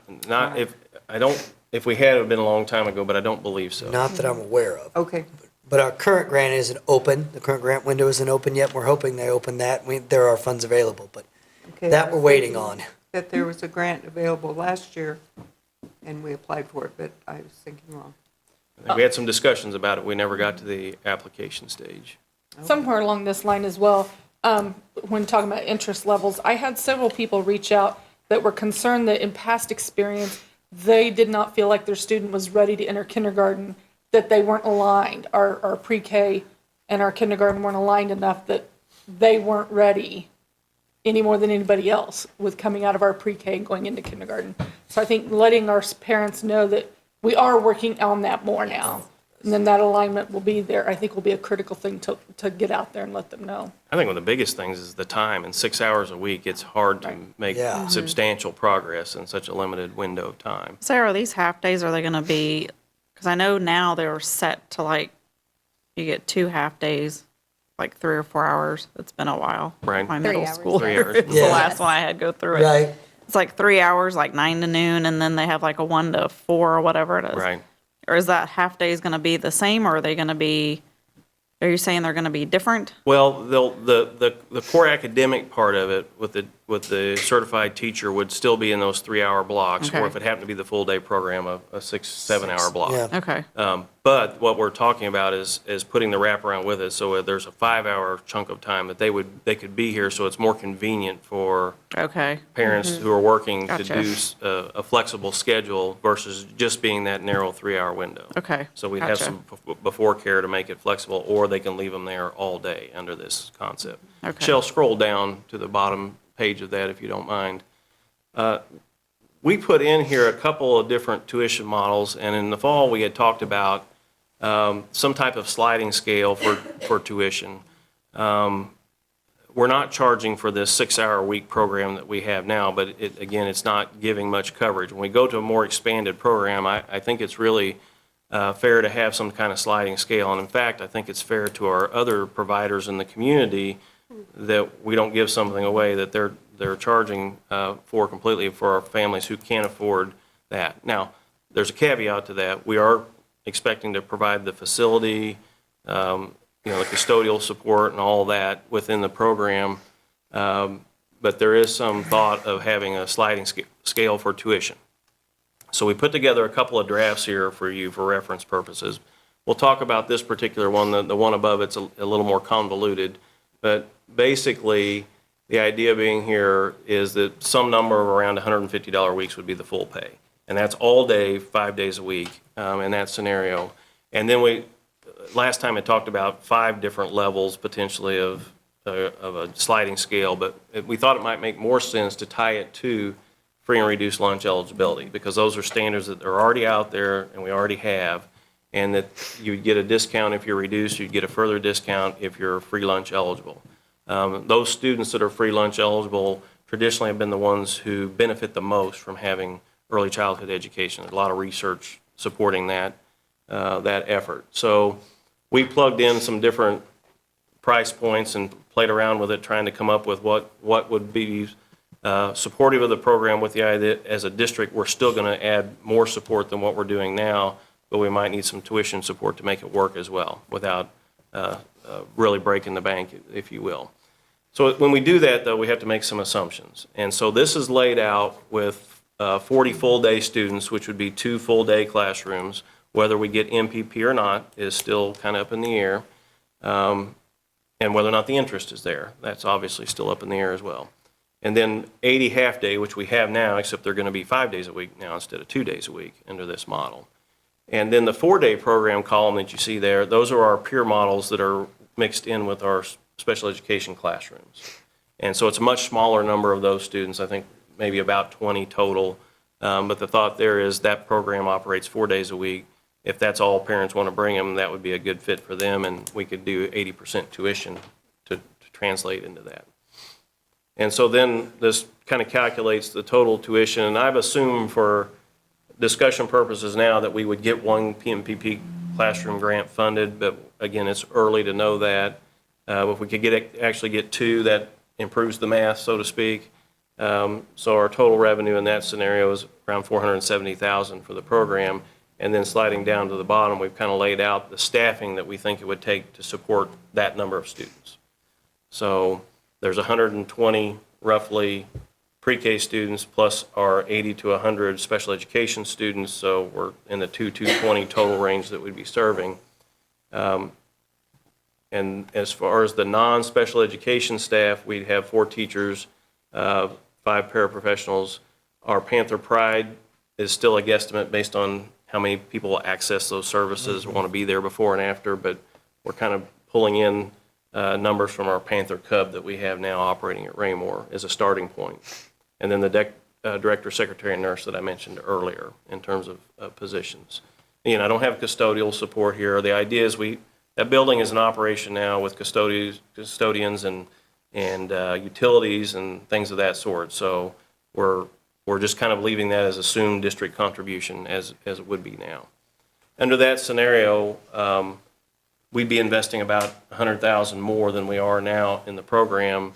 if we had, it would have been a long time ago, but I don't believe so. Not that I'm aware of. Okay. But our current grant isn't open. The current grant window isn't open yet. We're hoping they open that. There are funds available, but Okay. that we're waiting on. That there was a grant available last year, and we applied for it, but I was thinking wrong. I think we had some discussions about it. We never got to the application stage. Somewhere along this line as well, when talking about interest levels, I had several people reach out that were concerned that in past experience, they did not feel like their student was ready to enter kindergarten, that they weren't aligned. Our pre-K and our kindergarten weren't aligned enough that they weren't ready any more than anybody else with coming out of our pre-K and going into kindergarten. So I think letting our parents know that we are working on that more now, and then that alignment will be there, I think will be a critical thing to get out there and let them know. I think one of the biggest things is the time. In 6 hours a week, it's hard to make Yeah. substantial progress in such a limited window of time. Sarah, are these half days, are they going to be, because I know now they're set to like, you get 2 half days, like 3 or 4 hours. It's been a while. Right. My 3 middle hours. school. 3 hours. It's the Yeah. last one I had go through it. Right. It's like 3 hours, like 9 to noon, and then they have like a 1 to 4 or whatever it is. Right. Or is that half days going to be the same, or are they going to be, are you saying they're going to be different? Well, the core academic part of it with the certified teacher would still be in those 3-hour blocks, or Okay. if it happened to be the full day program, a 6-7 hour block. Yeah. Okay. But what we're talking about is putting the wraparound with it, so there's a 5-hour chunk of time that they could be here, so it's more convenient for Okay. parents who are working to Gotcha. do a flexible schedule versus just being that narrow 3-hour window. Okay. So we'd have Gotcha. some before care to make it flexible, or they can leave them there all day under this concept. Okay. Shall scroll down to the bottom page of that if you don't mind. We put in here a couple of different tuition models, and in the fall, we had talked about some type of sliding scale for tuition. We're not charging for this 6-hour-a-week program that we have now, but again, it's not giving much coverage. When we go to a more expanded program, I think it's really fair to have some kind of sliding scale. And in fact, I think it's fair to our other providers in the community that we don't give something away that they're charging for completely for our families who can't afford that. Now, there's a caveat to that. We are expecting to provide the facility, the custodial support and all that within the program, but there is some thought of having a sliding scale for tuition. So we put together a couple of drafts here for you for reference purposes. We'll talk about this particular one. The one above, it's a little more convoluted, but basically the idea being here is that some number of around $150 weeks would be the full pay. And that's all day, 5 days a week in that scenario. And then last time I talked about 5 different levels potentially of a sliding scale, but we thought it might make more sense to tie it to free and reduced lunch eligibility, because those are standards that are already out there and we already have, and that you'd get a discount if you're reduced, you'd get a further discount if you're free lunch eligible. Those students that are free lunch eligible traditionally have been the ones who benefit the most from having early childhood education. There's a lot of research supporting that effort. So we plugged in some different price points and played around with it, trying to come up with what would be supportive of the program, with the idea that as a district, we're still going to add more support than what we're doing now, but we might need some tuition support to make it work as well without really breaking the bank, if you will. So when we do that, though, we have to make some assumptions. And so this is laid out with 40 full-day students, which would be 2 full-day classrooms. Whether we get MPP or not is still kind of up in the air. And whether or not the interest is there, that's obviously still up in the air as well. And then 80 half-day, which we have now, except they're going to be 5 days a week now instead of 2 days a week under this model. And then the 4-day program column that you see there, those are our peer models that are mixed in with our special education classrooms. And so it's a much smaller number of those students, I think maybe about 20 total. But the thought there is that program operates 4 days a week. If that's all parents want to bring them, that would be a good fit for them, and we could do 80% tuition to translate into that. And so then this kind of calculates the total tuition, and I've assumed for discussion purposes now that we would get 1 PMPP classroom grant funded, but again, it's early to know that. If we could actually get 2, that improves the math, so to speak. So our total revenue in that scenario is around $470,000 for the program. And then sliding down to the bottom, we've kind of laid out the staffing that we think it would take to support that number of students. So there's 120 roughly pre-K students plus our 80 to 100 special education students, so we're in the 220 total range that we'd be serving. And as far as the non-special education staff, we'd have 4 teachers, 5 paraprofessionals. Our Panther Pride is still a guesstimate based on how many people will access those services, want to be there before and after, but we're kind of pulling in numbers from our Panther Cub that we have now operating at Raymore as a starting point. And then the director, secretary, and nurse that I mentioned earlier in terms of positions. I don't have custodial support here. The idea is that building is in operation now with custodians and utilities and things of that sort. So we're just kind of leaving that as assumed district contribution as it would be now. Under that scenario, we'd be investing about $100,000 more than we are now in the program,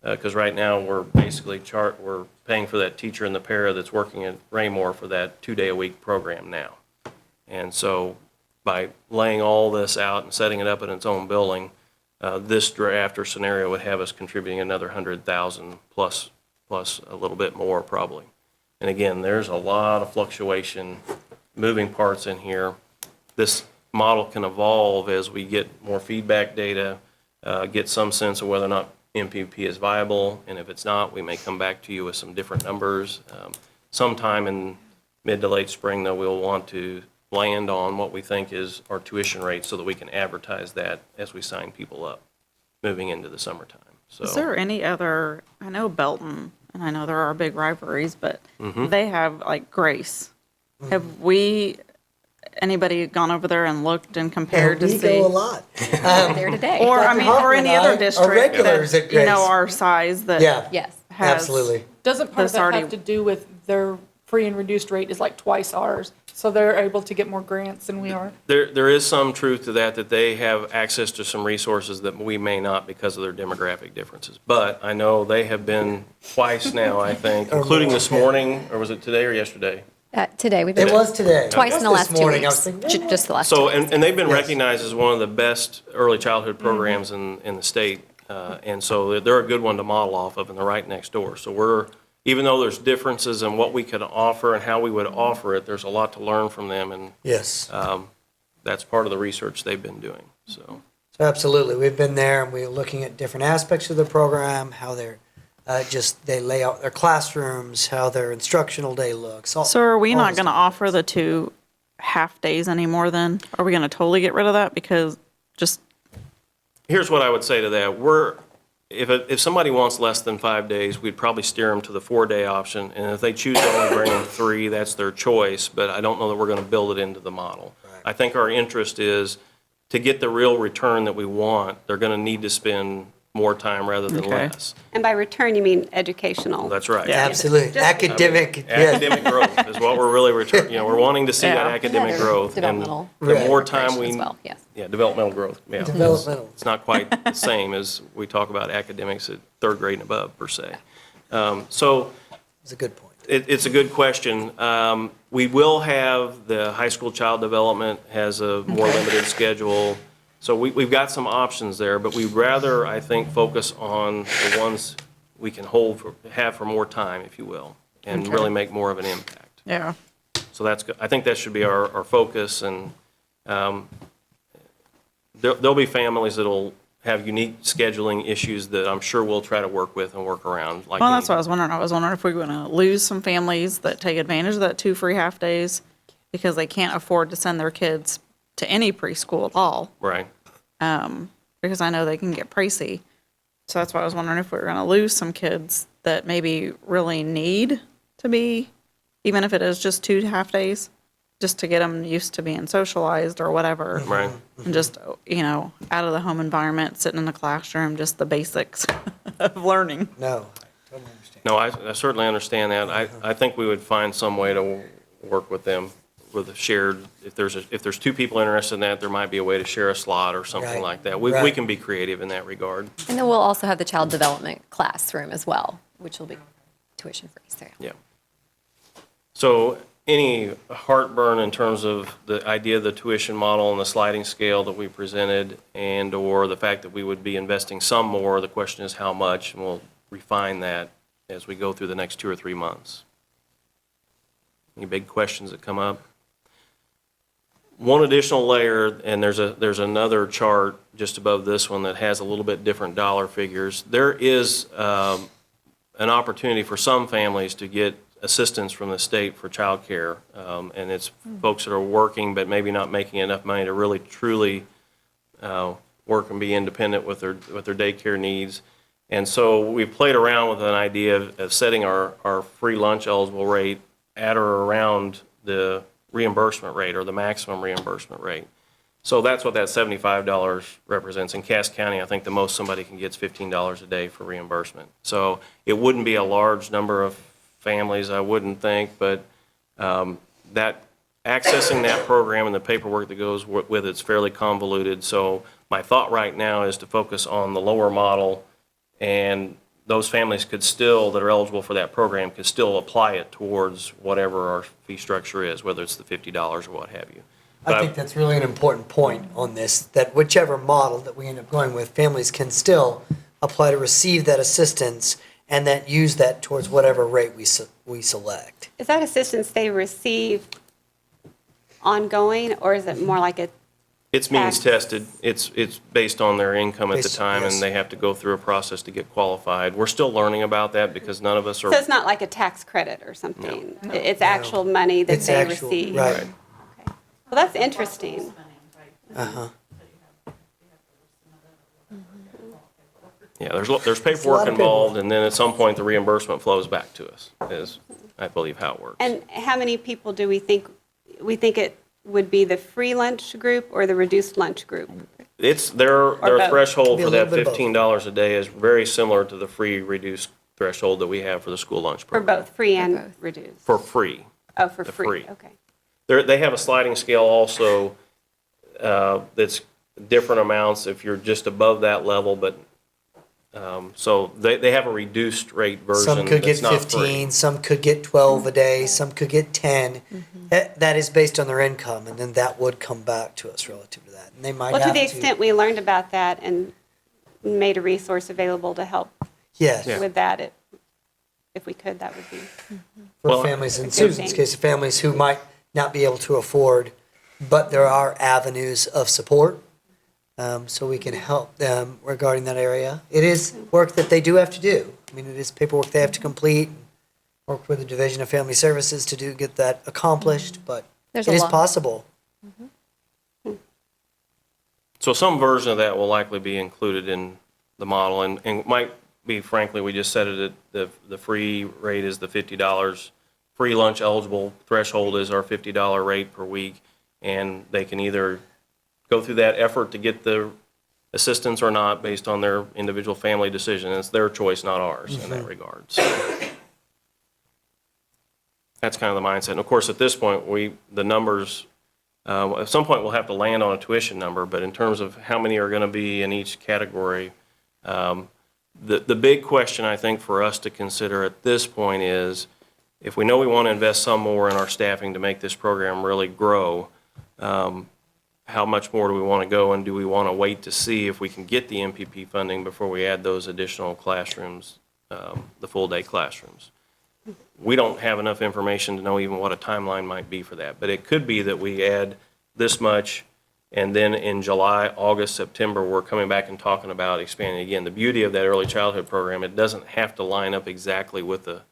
because right now we're basically we're paying for that teacher and the para that's working at Raymore for that 2-day-a-week program now. And so by laying all this out and setting it up in its own building, this draft or scenario would have us contributing another $100,000 plus a little bit more probably. And again, there's a lot of fluctuation, moving parts in here. This model can evolve as we get more feedback data, get some sense of whether or not MPP is viable, and if it's not, we may come back to you with some different numbers. Sometime in mid to late spring, though, we'll want to land on what we think is our tuition rate so that we can advertise that as we sign people up moving into the summertime. So, Is there any other, I know Belton, and I know there are big rivalries, but they have like Grace. Have anybody gone over there and looked and compared to we see? go a lot. There today. Or, Dr. or any Hoffman and other I are district regulars that, at Grace. our size that Yeah, Yes. has. absolutely. Doesn't part of This that already- have to do with their free and reduced rate is like twice ours, so they're able to get more grants than we are? There is some truth to that they have access to some resources that we may not because of their demographic differences. But I know they have been twice now, I think, including this morning, or was it today or yesterday? Today, we've been It was today. twice in the last This 2 morning, I weeks. was thinking, Just the last So, 2 weeks. and they've been Yes. recognized as one of the best early childhood programs in the state. And so they're a good one to model off of, and they're right next door. So even though there's differences in what we could offer and how we would offer it, there's a lot to learn from them, and yes. that's part of the research they've been doing, so. So absolutely, we've been there and we're looking at different aspects of the program, how they're they lay out their classrooms, how their instructional day looks. So are we all not this going to stuff. offer the 2 half days anymore then? Are we going to totally get rid of that? Because just, Here's what I would say to that. If somebody wants less than 5 days, we'd probably steer them to the 4-day option. And if they choose to only bring in 3, that's their choice. But I don't know that we're going to build it into the model. Right. I think our interest is to get the real return that we want, they're going to need to spend more time rather than Okay. less. And by return, you mean educational. That's right. Absolutely, academic, yes. Academic growth is what we're really we're wanting to see that Yeah. academic growth. And Developmental the more time as well, yes. Yeah, developmental growth, yeah. Developmental. It's not quite the same as we talk about academics at 3rd grade and above, per se. So It's a good point. it's a good question. We will have the high school child development has a more limited schedule. So we've got some options there, but we'd rather, I think, focus on the ones we can have for more time, if you will, and really make more of an impact. Yeah. So that's good. I think that should be our focus, and there'll be families that'll have unique scheduling issues that I'm sure we'll try to work with and work around. Like Well, that's what I was wondering. I was wondering if we were going to lose some families that take advantage of that 2 free half days because they can't afford to send their kids to any preschool at all, Right. because I know they can get pricey. So that's why I was wondering if we were going to lose some kids that maybe really need to be, even if it is just 2 half days, just to get them used to being socialized or whatever. Right. And just, out of the home environment, sitting in the classroom, just the basics of learning. No, I totally understand. No, I certainly understand that. I think we would find some way to work with them with a shared, if there's 2 people interested in that, there might be a way to share a slot or something Right. like that. We Right. can be creative in that regard. And then we'll also have the child development classroom as well, which will be tuition free. So Yeah. So any heartburn in terms of the idea of the tuition model and the sliding scale that we presented, and/or the fact that we would be investing some more, the question is how much, and we'll refine that as we go through the next 2 or 3 months. Any big questions that come up? One additional layer, and there's another chart just above this one that has a little bit different dollar figures. There is an opportunity for some families to get assistance from the state for childcare, and it's folks that are working but maybe not making enough money to really truly work and be independent with their daycare needs. And so we played around with an idea of setting our free lunch eligible rate at or around the reimbursement rate or the maximum reimbursement rate. So that's what that $75 represents. In Cass County, I think the most somebody can get is $15 a day for reimbursement. So it wouldn't be a large number of families, I wouldn't think, but that accessing that program and the paperwork that goes with it's fairly convoluted. So my thought right now is to focus on the lower model, and those families could still, that are eligible for that program, could still apply it towards whatever our fee structure is, whether it's the $50 or what have you. I think that's really an important point on this, that whichever model that we end up going with, families can still apply to receive that assistance and then use that towards whatever rate we select. Is that assistance they receive ongoing, or is it more like a It's means tested. It's based on their income at the time, Yes. and they have to go through a process to get qualified. We're still learning about that because none of us are. So it's not like a tax credit or something? It's actual money that It's they actual, receive? right. Okay. Well, that's interesting. Uh-huh. Yeah, there's lot paperwork of involved, and then at some point, the reimbursement flows back to us, is, I believe, how it works. And how many people do we think it would be the free lunch group or the reduced lunch group? It's, their both. threshold Be a for that little bit of both. $15 a day is very similar to the free reduced threshold that we have for the school lunch For program. both free and both. reduced? For free. Oh, for the free, free. okay. They have a sliding scale also that's different amounts if you're just above that level, but, so they have a reduced rate version Some could get that's not free. 15, some could get 12 a day, some could get 10. That is based on their income, and then that would come back to us relative to that. And they might Well, have to the extent we learned about that and made a resource available to help Yes, Yeah. with that, if we could, that would be. for Well, families, in Good Susan's thing. case, families who might not be able to afford, but there are avenues of support, so we can help them regarding that area. It is work that they do have to do. I mean, it is paperwork they have to complete, work with the Division of Family Services to get that accomplished, but There's it a is lot. possible. So some version of that will likely be included in the model, and might be, frankly, we just set it at, the free rate is the $50. Free lunch eligible threshold is our $50 rate per week, and they can either go through that effort to get the assistance or not based on their individual family decision. It's their choice, not ours, in that regard. So that's kind of the mindset. And of course, at this point, the numbers, at some point, we'll have to land on a tuition number, but in terms of how many are going to be in each category, the big question, I think, for us to consider at this point is, if we know we want to invest some more in our staffing to make this program really grow, how much more do we want to go, and do we want to wait to see if we can get the MPP funding before we add those additional classrooms, the full-day classrooms? We don't have enough information to know even what a timeline might be for that, but it could be that we add this much, and then in July, August, September, we're coming back and talking about expanding again. The beauty of that early childhood program, it doesn't have to line up exactly with the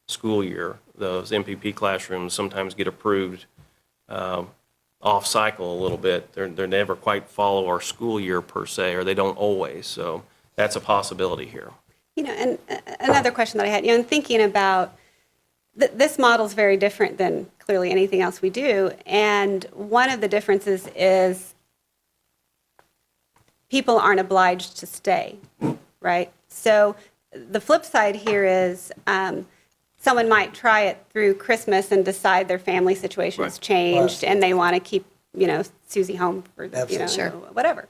school year. Those MPP classrooms sometimes get approved off cycle a little bit. They never quite follow our school year per se, or they don't always. So that's a possibility here. You know, and another question that I had, you know, in thinking about this model is very different than clearly anything else we do. And one of the differences is people aren't obliged to stay, right? So the flip side here is someone might try it through Christmas and decide their family situation has changed and they want to keep, you know, Susie home for, you know, whatever.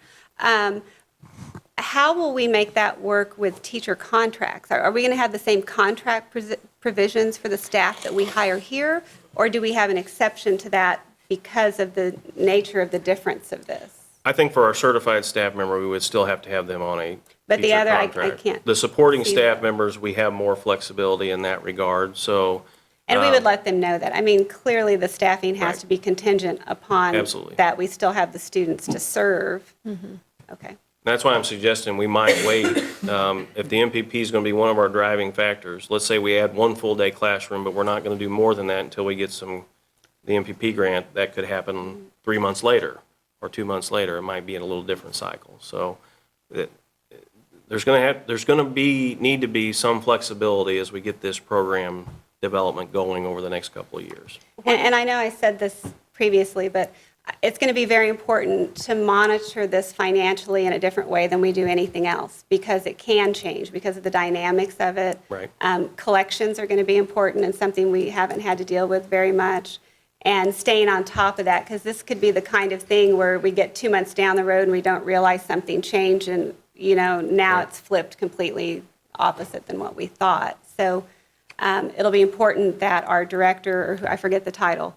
How will we make that work with teacher contracts? Are we going to have the same contract provisions for the staff that we hire here? Or do we have an exception to that because of the nature of the difference of this? I think for our certified staff member, we would still have to have them on a But the teacher other, I contract. can't. The supporting see staff that. members, we have more flexibility in that regard, so. And we would let them know that. I mean, clearly the staffing has Right. to be contingent upon Absolutely. that we still have the students to serve. Okay. That's why I'm suggesting we might wait. If the MPP is going to be one of our driving factors, let's say we add one full-day classroom, but we're not going to do more than that until we get the MPP grant, that could happen 3 months later or 2 months later. It might be in a little different cycle. So there's going to need to be some flexibility as we get this program development going over the next couple of years. And I know I said this previously, but it's going to be very important to monitor this financially in a different way than we do anything else, because it can change because of the dynamics of it. Right. Collections are going to be important and something we haven't had to deal with very much. And staying on top of that, because this could be the kind of thing where we get 2 months down the road and we don't realize something changed, and, you know, now Right. it's flipped completely opposite than what we thought. So it'll be important that our director, or I forget the title,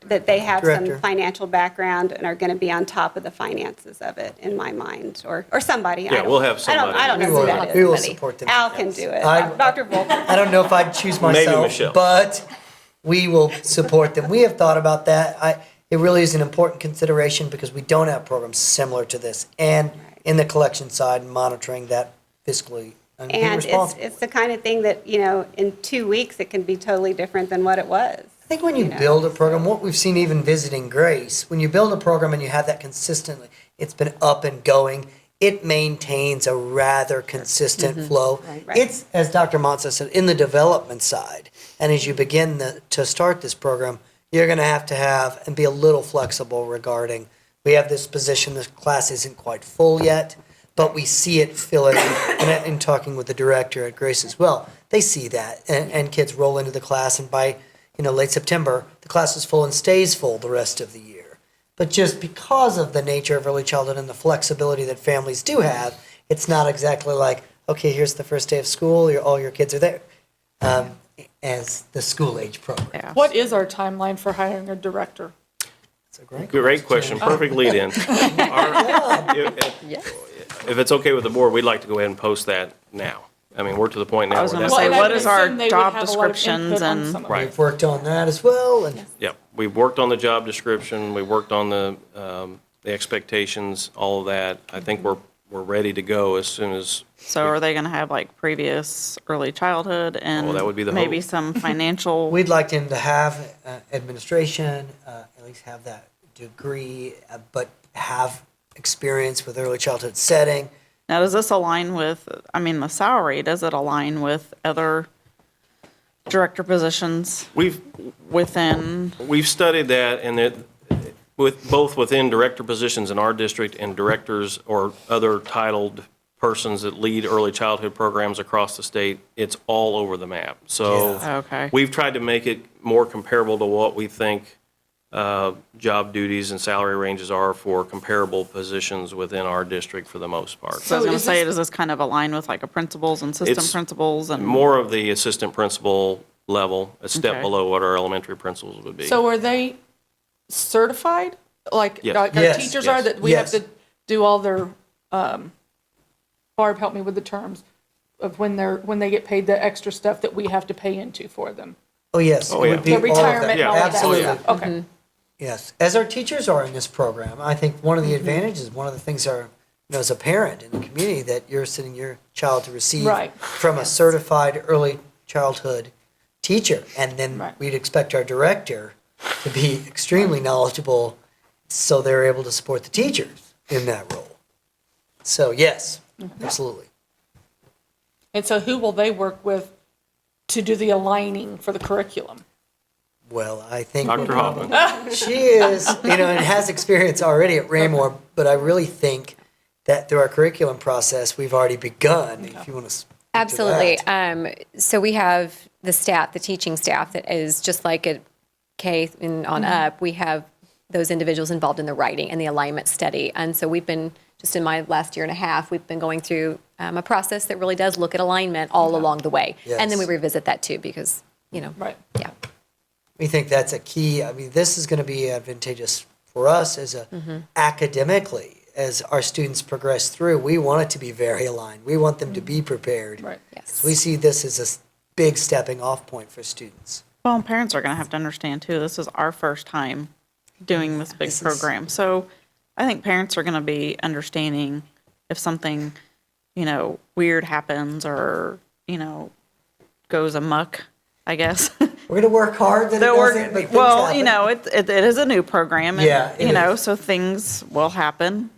that they have Director. some financial background and are going to be on top of the finances of it, in my mind, or somebody. Yeah, we'll have somebody. I don't know We who will- that is. we will somebody. support them. Al can do it. I- Dr. Volker. I don't know if I'd choose Maybe myself, Michelle. but we will support them. We have thought about that. It really is an important consideration because we don't have programs similar to this, and in the collection side, monitoring that fiscally and being And responsible. it's the kind of thing that, you know, in 2 weeks, it can be totally different than what it was. I think when you build a program, what we've seen even visiting Grace, when you build a program and you have that consistently, it's been up and going, it maintains a rather consistent flow. Right. It's, as Dr. Monsa said, in the development side. And as you begin to start this program, you're going to have and be a little flexible regarding, we have this position, this class isn't quite full yet, but we see it fill it. And in talking with the director at Grace as well, they see that. And kids roll into the class, and by late September, the class is full and stays full the rest of the year. But just because of the nature of early childhood and the flexibility that families do have, it's not exactly like, okay, here's the first day of school, all your kids are there, as the school age program. Yeah. What is our timeline for hiring a director? It's a great Great question, perfect lead-in. If it's okay with the board, we'd like to go ahead and post that now. I mean, we're to the point now I was where gonna that's. say, and I what would is our assume they would job have a lot of descriptions input on and- some of it. Right. We've worked on that as well, and Yep, we've worked on the job description, we worked on the expectations, all of that. I think we're ready to go as soon as, So are they gonna have like previous early childhood and that would be the maybe hope. some financial? we'd like him to have administration, at least have that degree, but have experience with early childhood setting. Now, does this align with, I mean, the salary, does it align with other director positions we've within? studied that, and both within director positions in our district and directors or other titled persons that lead early childhood programs across the state, it's all over the map. So Okay. we've tried to make it more comparable to what we think job duties and salary ranges are for comparable positions within our district for the most part. So I was So gonna is say, this- does this kind of align with like a principals and system It's principals and? More of the assistant principal level, a step Okay. below what our elementary principals would be. So are they certified like Yes. our Yes, teachers are, yes. that we have Yes. to do all their, Barb, help me with the terms of when they get paid the extra stuff that we have to pay into for them. Oh, yes. Oh, it yeah. would be The all of retirement that. and all of that Absolutely. stuff. Okay. Yes, as our teachers are in this program, I think one of the advantages, one of the things are, as a parent in the community, that you're sending your child to receive Right. from a certified early childhood teacher. And then Right. we'd expect our director to be extremely knowledgeable so they're able to support the teachers in that role. So, yes, absolutely. And so who will they work with to do the aligning for the curriculum? Well, I think Dr. Hoffman. she is, and has experience already at Raymore, but I really think that through our curriculum process, we've already begun, if you want to speak to that. Absolutely. So we have the staff, the teaching staff that is just like at K and on up, we have those individuals involved in the writing and the alignment study. And so we've been, just in my last year and a half, we've been going through a process that really does look at alignment all along the way. And then we Yes. revisit that too, because, Right. yeah. We think that's a key. I mean, this is going to be advantageous for us as academically, as our students progress through. We want it to be very aligned. We want them to be prepared. Right. Yes. We see this as a big stepping off point for students. Well, and parents are going to have to understand too, this is our first time doing this big program. So I think parents are going to be understanding if something, weird happens or, goes amok, I guess. We're going to work hard that it That doesn't, but we're, things well, happen. it is a new program. And, Yeah, it is. so things will happen.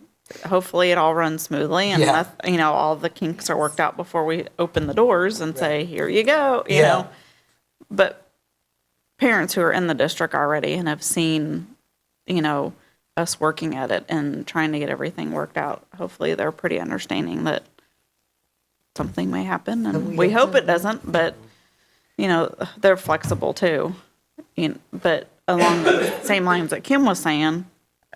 Hopefully it all runs smoothly and, Yeah. all the kinks are worked out before we open the doors and say, here you go, you Yeah. know. But parents who are in the district already and have seen, us working at it and trying to get everything worked out, hopefully they're pretty understanding that something may happen and we hope it doesn't, but, they're flexible too. But along the same lines that Kim was saying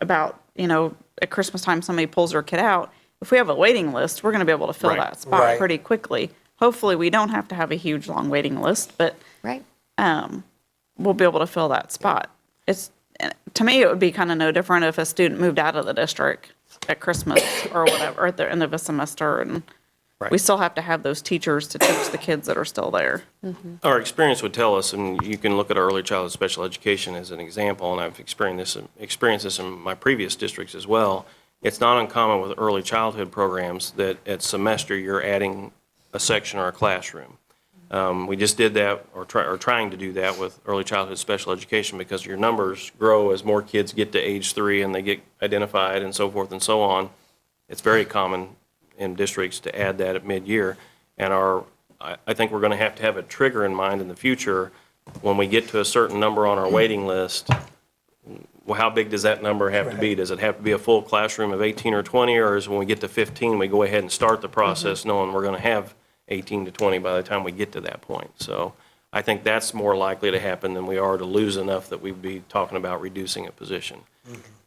about, at Christmas time, somebody pulls their kid out. If we have a waiting list, we're going to be able to fill Right. that spot Right. pretty quickly. Hopefully, we don't have to have a huge, long waiting list, but Right. we'll be able to fill that spot. To me, it would be kind of no different if a student moved out of the district at Christmas or whatever, or at the end of a semester, and we Right. still have to have those teachers to teach the kids that are still there. Our experience would tell us, and you can look at our early childhood special education as an example, and I've experienced this in my previous districts as well. It's not uncommon with early childhood programs that at semester you're adding a section or a classroom. We just did that, or trying to do that with early childhood special education because your numbers grow as more kids get to age 3 and they get identified and so forth and so on. It's very common in districts to add that at mid-year. And I think we're going to have a trigger in mind in the future when we get to a certain number on our waiting list. Well, how big does that number have to be? Does it have to be a full classroom of 18 or 20, or is when we get to 15, we go ahead and start the process knowing we're going to have 18 to 20 by the time we get to that point? So I think that's more likely to happen than we are to lose enough that we'd be talking about reducing a position.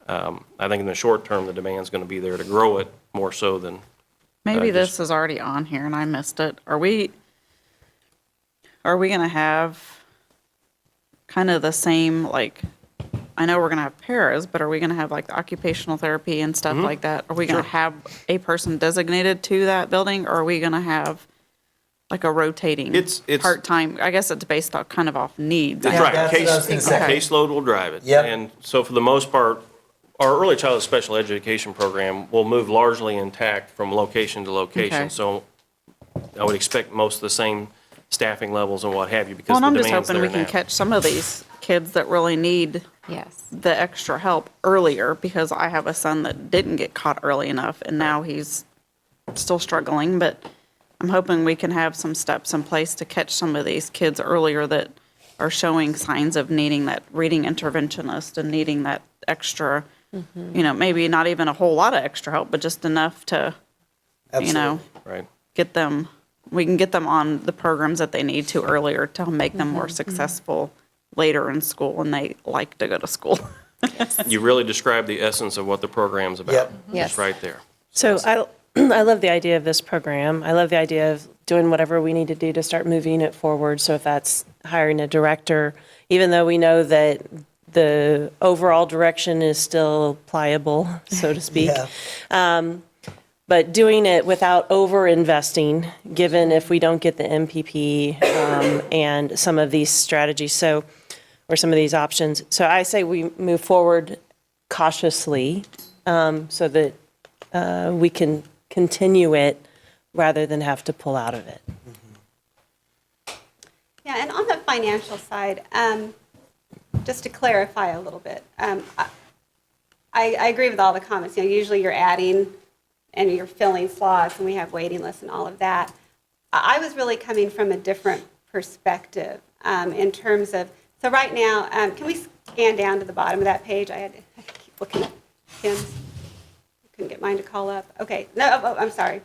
I think in the short term, the demand's going to be there to grow it more so than. Maybe this is already on here and I missed it. Are we going to have kind of the same, I know we're going to have paras, but are we going to have the occupational therapy and stuff like that? Are we going to have a person designated to that building, or are we going to have a rotating It's- part-time? I guess it's based off kind of off needs. Yeah, Right, that's what I was gonna say. caseload will drive it. Yep. And so for the most part, our early childhood special education program will move largely intact from location to location. Okay. So I would expect most of the same staffing levels and what have you, because Well, and the I'm just demand's hoping there we can now. catch some of these kids that really need Yes. the extra help earlier, because I have a son that didn't get caught early enough and now he's still struggling, but I'm hoping we can have some steps in place to catch some of these kids earlier that are showing signs of needing that reading interventionist and needing that extra, maybe not even a whole lot of extra help, but just enough to, Absolutely. Right. we can get them on the programs that they need to earlier to make them more successful later in school when they like to go to school. You really described the essence of what the program's about. Yep. Yes. Just right there. So I love the idea of this program. I love the idea of doing whatever we need to do to start moving it forward. So if that's hiring a director, even though we know that the overall direction is still pliable, so to speak. Yeah. But doing it without over-investing, given if we don't get the MPP and some of these strategies, or some of these options. So I say we move forward cautiously so that we can continue it rather than have to pull out of it. Yeah, and on the financial side, just to clarify a little bit, I agree with all the comments. You know, usually you're adding and you're filling slots, and we have waiting lists and all of that. I was really coming from a different perspective in terms of, so right now, can we scan down to the bottom of that page? I had to keep looking at pins. Couldn't get mine to call up. Okay, no, oh, I'm sorry.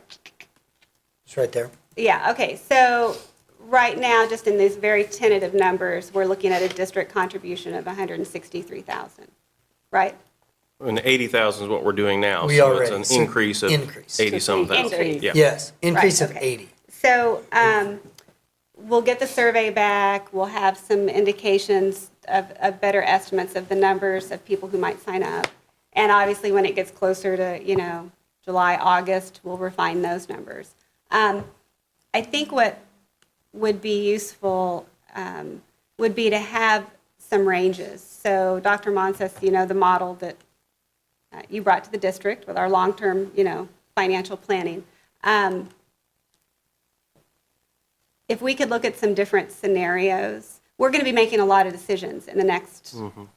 It's right there. Yeah, okay, so right now, just in these very tentative numbers, we're looking at a district contribution of 163,000, right? And 80,000 is what we're doing now. We so already- it's so an increase of increase. 80-some thousand. Increase. Yeah. Yes, increase Right, of okay. 80. So we'll get the survey back, we'll have some indications of better estimates of the numbers of people who might sign up. And obviously, when it gets closer to, you know, July, August, we'll refine those numbers. I think what would be useful would be to have some ranges. So Dr. Monses, you know, the model that you brought to the district with our long-term, you know, financial planning. If we could look at some different scenarios, we're going to be making a lot of decisions in the next, I don't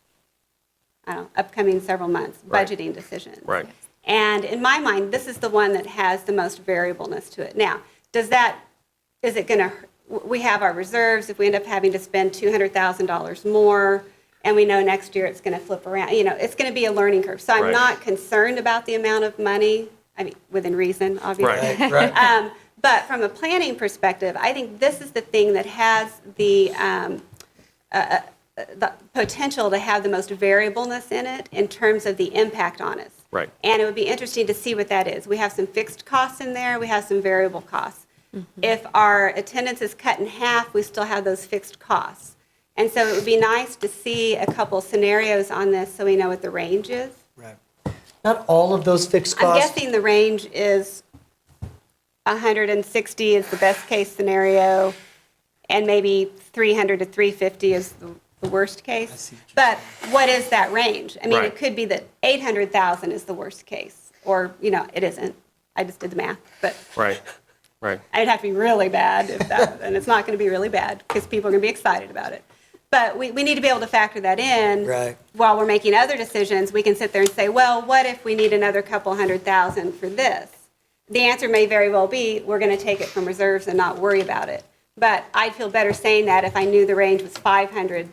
know, upcoming several months, Right. budgeting decisions. Right. And in my mind, this is the one that has the most variableness to it. Now, is it going to, we have our reserves, if we end up having to spend $200,000 more, and we know next year it's going to flip around, you know, it's going to be a learning curve. So I'm Right. not concerned about the amount of money, I mean, within reason, obviously. Right. Right. But from a planning perspective, I think this is the thing that has the potential to have the most variableness in it in terms of the impact on us. Right. And it would be interesting to see what that is. We have some fixed costs in there, we have some variable costs. If our attendance is cut in half, we still have those fixed costs. And so it would be nice to see a couple scenarios on this so we know what the range is. Right. Not all of those fixed I'm costs. guessing the range is 160 is the best case scenario, and maybe 300 to 350 is the worst case. But what is that range? I mean, Right. it could be that 800,000 is the worst case, or, you know, it isn't. I just did the math, but Right. Right. it'd have to be really bad if that, and it's not going to be really bad because people are going to be excited about it. But we need to be able to factor that in. Right. While we're making other decisions, we can sit there and say, well, what if we need another couple 100,000 for this? The answer may very well be, we're going to take it from reserves and not worry about it. But I'd feel better saying that if I knew the range was 200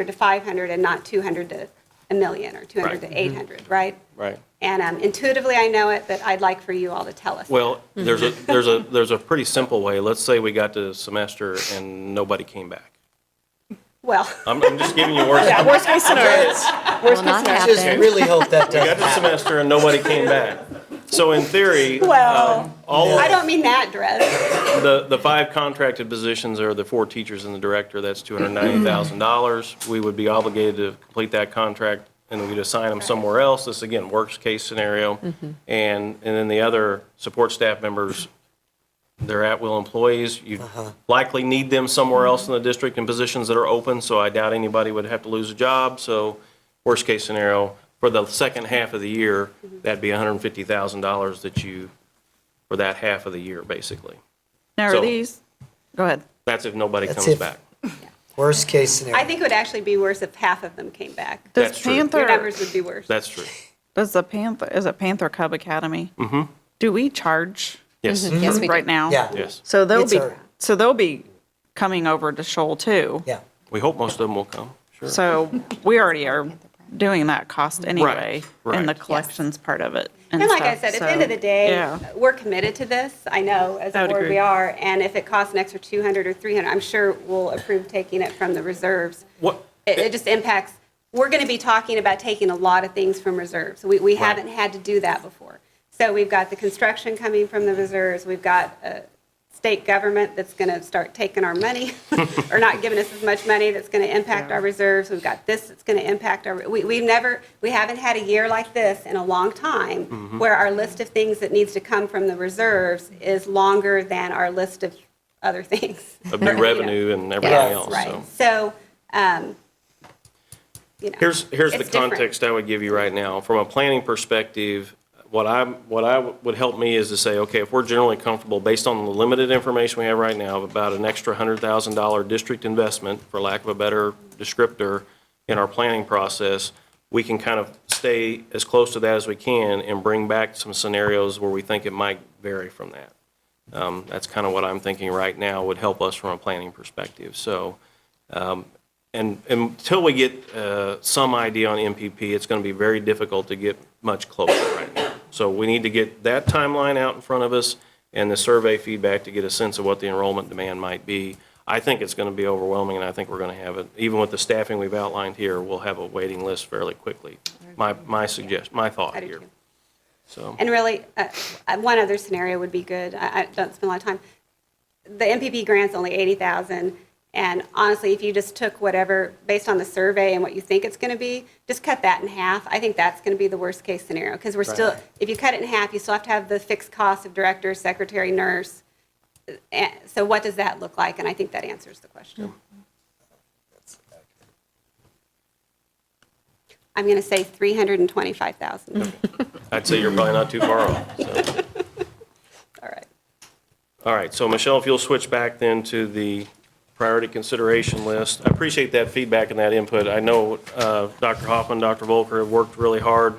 to 500 and not 200 to a million or 200 Right. to 800, right? Right. And intuitively I know it, but I'd like for you all to tell us. Well, there's a pretty simple way. Let's say we got to the semester and nobody came back. Well, I'm just giving you worst. Worst case scenario. Will not Just happen. really hope that We got doesn't to the happen. semester and nobody came back. So in theory, Well, all I don't mean that, Dres. the 5 contracted positions are the 4 teachers and the director. That's $290,000. We would be obligated to complete that contract, and we'd assign them somewhere else. This, again, worst case scenario. And then the other support staff members, they're at-will employees. You likely need them somewhere else in the district in positions that are open, so I doubt anybody would have to lose a job. So worst case scenario, for the second half of the year, that'd be $150,000 that you, for that half of the year, basically. Now, are So- these, go ahead. That's if nobody That's comes if- back. Worst case scenario. I think it would actually be worse if half of them came back. Does That's true. Your Panther, numbers would be worse. That's true. is it Panther Cub Academy? Mm-hmm. Do we charge Yes. Yes, we do. right now? Yeah. Yes. So It's they'll be coming over to Shoal too. Yeah. We hope most of them will come. Sure. So we already are doing that cost anyway right. in the collections part of it. And like I stuff, said, at the so, end of the day, yeah. we're committed to this. I know, as I a would board agree. we are. And if it costs an extra 200 or 300, I'm sure we'll approve taking it from the reserves. What? It just impacts, we're going to be talking about taking a lot of things from reserves. We haven't had to do that before. So we've got the construction coming from the reserves. We've got state government that's going to start taking our money or not giving us as much money that's going to impact our reserves. We've got this that's going to impact our, we haven't had a year like this in a long time where our list of things that needs to come from the reserves is longer than our list of other things. Of new revenue and everything Yes, else, right. so. So, you know. Here's the it's different. context I would give you right now. From a planning perspective, what I would help me is to say, okay, if we're generally comfortable, based on the limited information we have right now, of about an extra $100,000 district investment, for lack of a better descriptor, in our planning process, we can kind of stay as close to that as we can and bring back some scenarios where we think it might vary from that. That's kind of what I'm thinking right now would help us from a planning perspective. So, and until we get some idea on MPP, it's going to be very difficult to get much closer right now. So we need to get that timeline out in front of us and the survey feedback to get a sense of what the enrollment demand might be. I think it's going to be overwhelming, and I think we're going to have it, even with the staffing we've outlined here, we'll have a waiting list fairly quickly. My suggestion, my thought I do here. too. So. And really, one other scenario would be good. I don't spend a lot of time. The MPP grant's only $80,000, and honestly, if you just took whatever, based on the survey and what you think it's going to be, just cut that in half. I think that's going to be the worst case scenario, because we're still, if you cut it in half, you still have to have the fixed cost of director, secretary, nurse. So what does that look like? And I think that answers the question. I'm going to say $325,000. I'd say you're probably not too far off. So. All right. All right, so Michelle, if you'll switch back then to the priority consideration list. I appreciate that feedback and that input. I know Dr. Hoffman, Dr. Volker have worked really hard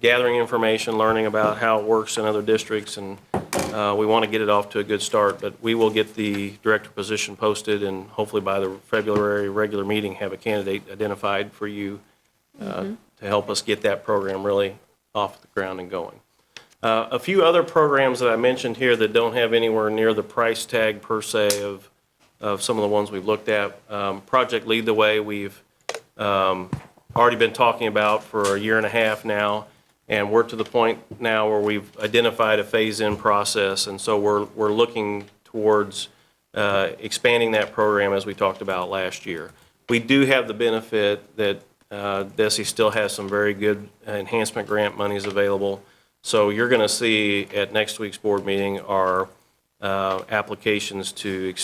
gathering information, learning about how it works in other districts, and we want to get it off to a good start. But we will get the director position posted, and hopefully by the February regular meeting have a candidate identified for you to help us get that program really off the ground and going. A few other programs that I mentioned here that don't have anywhere near the price tag per se of some of the ones we've looked at. Project Lead the Way, we've already been talking about for a year and a half now, and we're to the point now where we've identified a phase-in process, and so we're looking towards expanding that program as we talked about last year. We do have the benefit that DESE still has some very good enhancement grant monies available. So you're going to see at next week's board meeting our applications to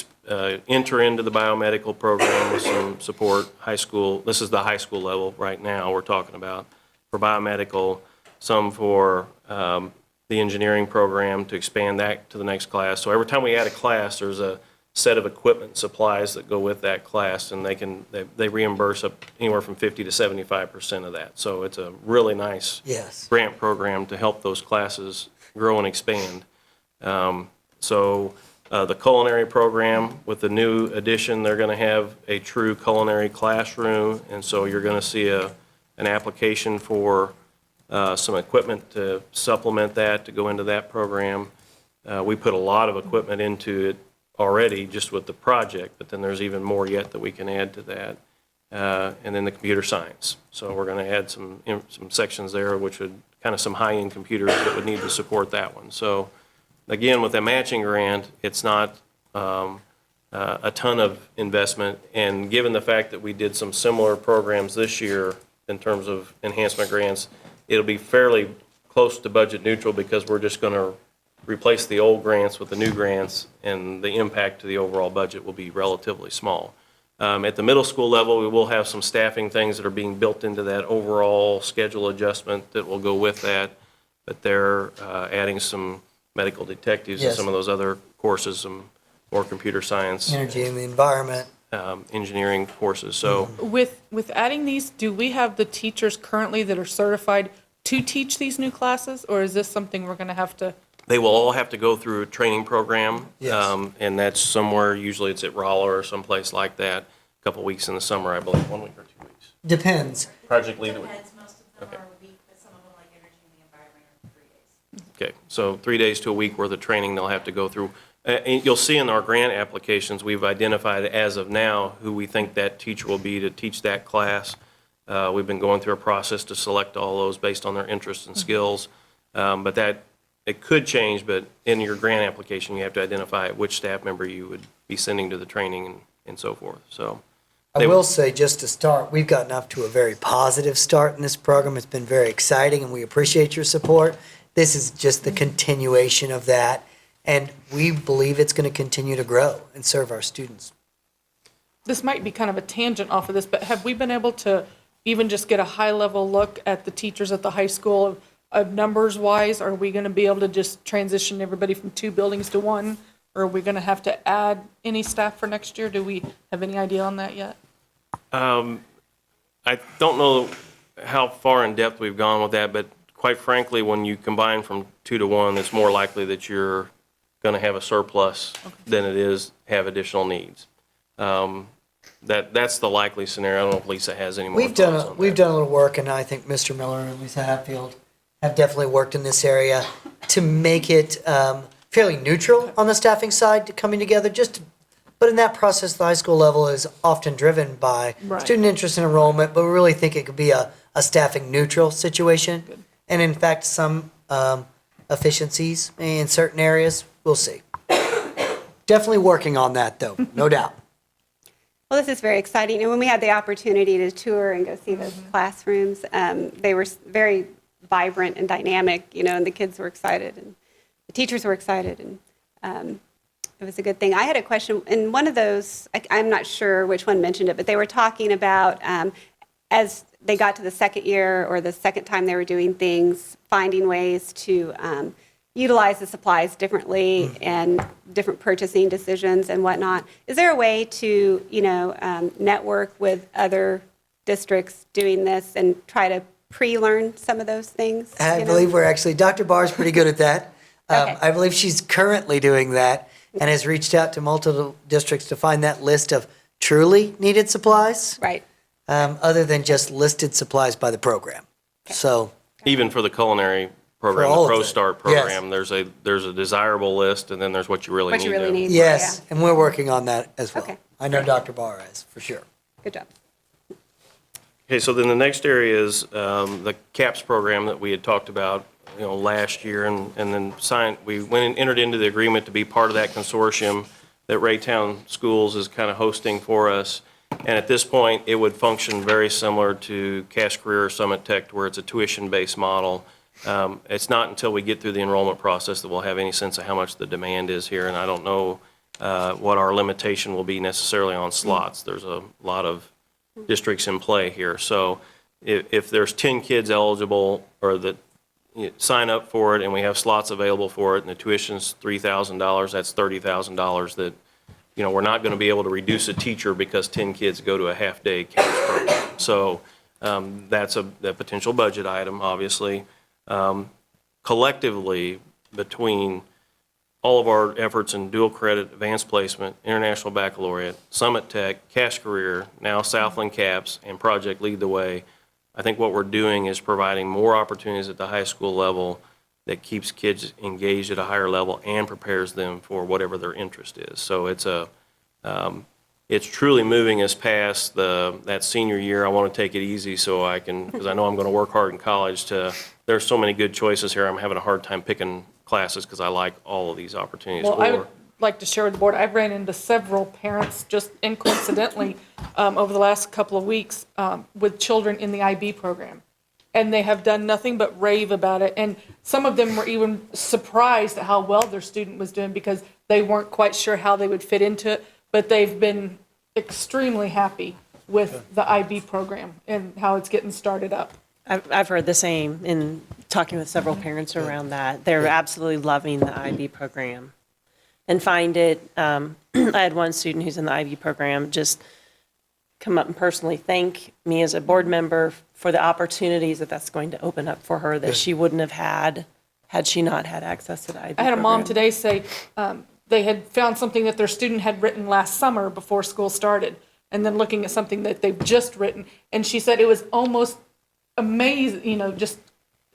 enter into the biomedical program with some support, high school. This is the high school level right now we're talking about for biomedical, some for the engineering program to expand that to the next class. So every time we add a class, there's a set of equipment supplies that go with that class, and they reimburse up anywhere from 50 to 75% of that. So it's a really nice grant program to help those classes grow and expand. The culinary program, with the new addition, they're going to have a true culinary classroom, and so you're going to see an application for some equipment to supplement that, to go into that program. We put a lot of equipment into it already just with the project, but then there's even more yet that we can add to that. And then the computer science. So we're going to add some sections there, which would kind of some high-end computers that would need to support that one. So again, with a matching grant, it's not a ton of investment. And given the fact that we did some similar programs this year in terms of enhancement grants, it'll be fairly close to budget neutral because we're just going to replace the old grants with the new grants, and the impact to the overall budget will be relatively small. At the middle school level, we will have some staffing things that are being built into that overall schedule adjustment that will go with that, but they're adding some medical detectives and some of those other courses, some more computer science. Energy and the environment. Engineering courses. So With adding these, do we have the teachers currently that are certified to teach these new classes, or is this something we're going to have to? they will all have to go through a training program. Yes. And that's somewhere, usually it's at Rolla or someplace like that, a couple weeks in the summer, I believe, 1 week or 2 weeks. Depends. Project Lead the Way. Most of them Okay. are a week, but some of them, like energy and the environment, are 3 days. Okay, so 3 days to a week worth of training they'll have to go through. And you'll see in our grant applications, we've identified as of now who we think that teacher will be to teach that class. We've been going through a process to select all those based on their interests and skills. But that it could change, but in your grant application, you have to identify which staff member you would be sending to the training and so forth, so. I will say, just to start, we've gotten off to a very positive start in this program. It's been very exciting, and we appreciate your support. This is just the continuation of that, and we believe it's going to continue to grow and serve our students. This might be kind of a tangent off of this, but have we been able to even just get a high-level look at the teachers at the high school of numbers-wise? Are we going to be able to just transition everybody from 2 buildings to 1? Or are we going to have to add any staff for next year? Do we have any idea on that yet? I don't know how far in depth we've gone with that, but quite frankly, when you combine from 2 to 1, it's more likely that you're going to have a surplus than it is have additional needs. That's the likely scenario. I don't know if Lisa has any more We've thoughts on done that. a little work, and I think Mr. Miller and Lisa Hatfield have definitely worked in this area to make it fairly neutral on the staffing side, to coming together. But in that process, the high school level is often driven by Right. student interest and enrollment, but we really think it could be a staffing neutral situation. And in fact, some efficiencies in certain areas. We'll see. Definitely working on that, though, no doubt. Well, this is very exciting. And when we had the opportunity to tour and go see those classrooms, they were very vibrant and dynamic, and the kids were excited and the teachers were excited. And it was a good thing. I had a question. In one of those, I'm not sure which one mentioned it, but they were talking about as they got to the second year or the second time they were doing things, finding ways to utilize the supplies differently and different purchasing decisions and whatnot. Is there a way to, network with other districts doing this and try to pre-learn some of those things? I believe Dr. Barr is pretty good at that. Okay. I believe she's currently doing that and has reached out to multiple districts to find that list of truly needed supplies, Right. other than just listed supplies by the program. So, Even for the culinary program, For all the of Pro it. Start program, there's a desirable list, and then there's what you really What need you really to. need. yes, and we're working on that as well. Okay. I know Dr. Barr is, for sure. Yeah. Good job. Okay, so then the next area is the CAPS program that we had talked about, last year, and then we went and entered into the agreement to be part of that consortium that Raytown Schools is kind of hosting for us. And at this point, it would function very similar to Cash Career or Summit Tech, where it's a tuition-based model. It's not until we get through the enrollment process that we'll have any sense of how much the demand is here, and I don't know what our limitation will be necessarily on slots. There's a lot of districts in play here. So if there's 10 kids eligible or that sign up for it and we have slots available for it and the tuition's $3,000, that's $30,000 that, we're not going to be able to reduce a teacher because 10 kids go to a half-day CAPS program. So that's a potential budget item, obviously. Collectively, between all of our efforts in dual credit, advanced placement, international baccalaureate, Summit Tech, Cash Career, now Southland CAPS, and Project Lead the Way, I think what we're doing is providing more opportunities at the high school level that keeps kids engaged at a higher level and prepares them for whatever their interest is. So it's truly moving us past that senior year. I want to take it easy so I can, because I know I'm going to work hard in college. There's so many good choices here. I'm having a hard time picking classes because I like all of these opportunities. Well, I would like to share with the board, I've ran into several parents just coincidentally over the last couple of weeks with children in the IB program. And they have done nothing but rave about it. And some of them were even surprised at how well their student was doing because they weren't quite sure how they would fit into it. But they've been extremely happy with the IB program and how it's getting started up. I've heard the same in talking with several parents around that. They're absolutely loving the IB program and find it, I had one student who's in the IB program just come up and personally thank me as a board member for the opportunities that's going to open up for her that she wouldn't have had she not had access to the IB I had a mom program. today say they had found something that their student had written last summer before school started, and then looking at something that they've just written, and she said it was almost amazing, just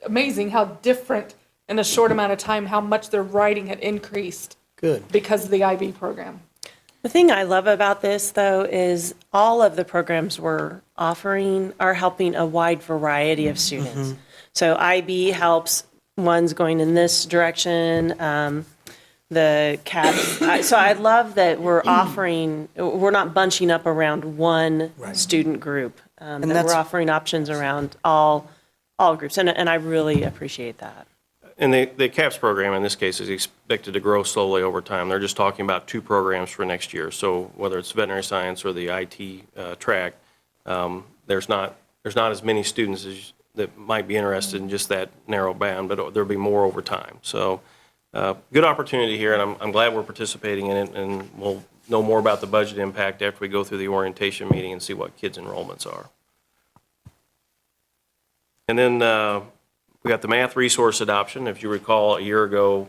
amazing how different in a short amount of time, how much their writing had increased. Good. Because of the IB program. The thing I love about this, though, is all of the programs we're offering are helping a wide variety of students. So IB helps one's going in this direction. The caps. So I love that we're not bunching up around one student group. That that's- we're offering options around all groups, and I really appreciate that. And the CAPS program in this case is expected to grow slowly over time. They're just talking about 2 programs for next year. So whether it's veterinary science or the IT track, there's not as many students that might be interested in just that narrow band, but there'll be more over time. So good opportunity here, and I'm glad we're participating in it, and we'll know more about the budget impact after we go through the orientation meeting and see what kids' enrollments are. And then we got the math resource adoption. If you recall, a year ago,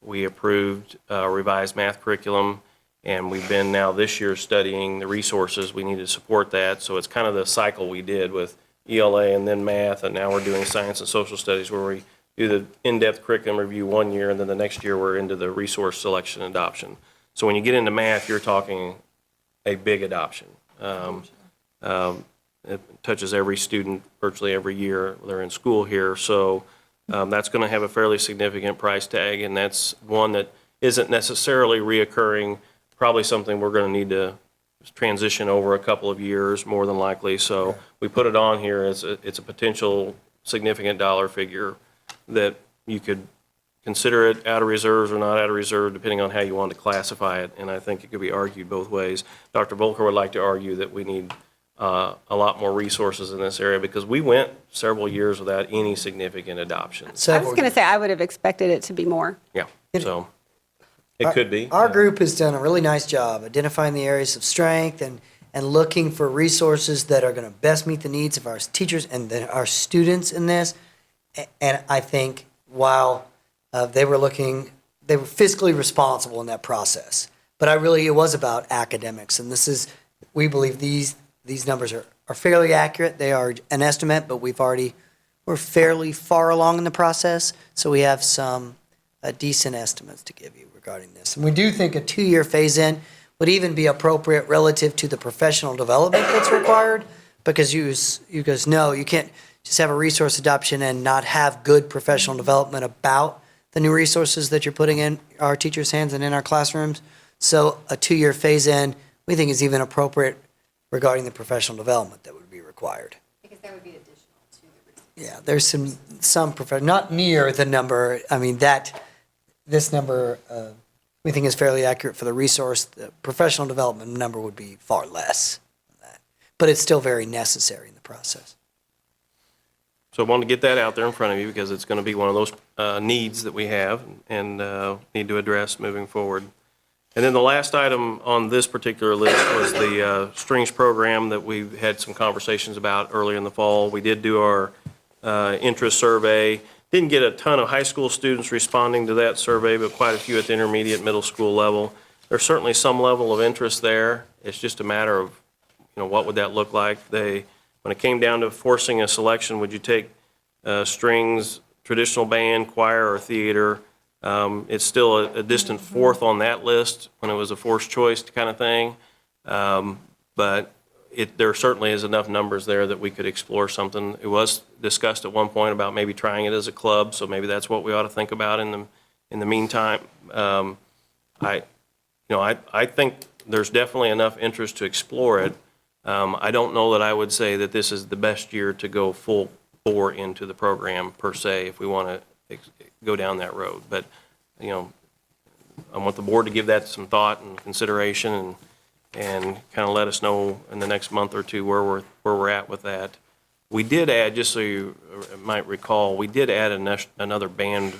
we approved a revised math curriculum, and we've been now this year studying the resources we need to support that. So it's kind of the cycle we did with ELA and then math, and now we're doing science and social studies where we do the in-depth curriculum review one year, and then the next year we're into the resource selection adoption. So when you get into math, you're talking a big adoption. It touches every student virtually every year they're in school here. So that's going to have a fairly significant price tag, and that's one that isn't necessarily reoccurring, probably something we're going to need to transition over a couple of years, more than likely. So we put it on here as it's a potential significant dollar figure that you could consider it out of reserves or not out of reserve, depending on how you want to classify it. And I think it could be argued both ways. Dr. Volker would like to argue that we need a lot more resources in this area because we went several years without any significant adoptions. I was going to say, I would have expected it to be more. Yeah, so it could be. Our group has done a really nice job identifying the areas of strength and looking for resources that are going to best meet the needs of our teachers and our students in this. And I think while they were fiscally responsible in that process, but it was about academics. And we believe these numbers are fairly accurate. They are an estimate, but we're fairly far along in the process. So we have some decent estimates to give you regarding this. And we do think a 2-year phase-in would even be appropriate relative to the professional development that's required, because you guys know you can't just have a resource adoption and not have good professional development about the new resources that you're putting in our teachers' hands and in our classrooms. So a 2-year phase-in, we think, is even appropriate regarding the professional development that would be required. Because that would be additional to the resource. Yeah, there's some not near the number. I mean, this number we think is fairly accurate for the resource. The professional development number would be far less than that, but it's still very necessary in the process. So I wanted to get that out there in front of you because it's going to be one of those needs that we have and need to address moving forward. And then the last item on this particular list was the strings program that we had some conversations about earlier in the fall. We did do our interest survey. Didn't get a ton of high school students responding to that survey, but quite a few at the intermediate, middle school level. There's certainly some level of interest there. It's just a matter of, what would that look like? When it came down to forcing a selection, would you take strings, traditional band, choir, or theater? It's still a distant fourth on that list when it was a forced choice kind of thing. But there certainly is enough numbers there that we could explore something. It was discussed at one point about maybe trying it as a club, so maybe that's what we ought to think about in the meantime. I think there's definitely enough interest to explore it. I don't know that I would say that this is the best year to go full bore into the program per se if we want to go down that road. But, I want the board to give that some thought and consideration and kind of let us know in the next month or two where we're at with that. We did add, just so you might recall, we did add another band,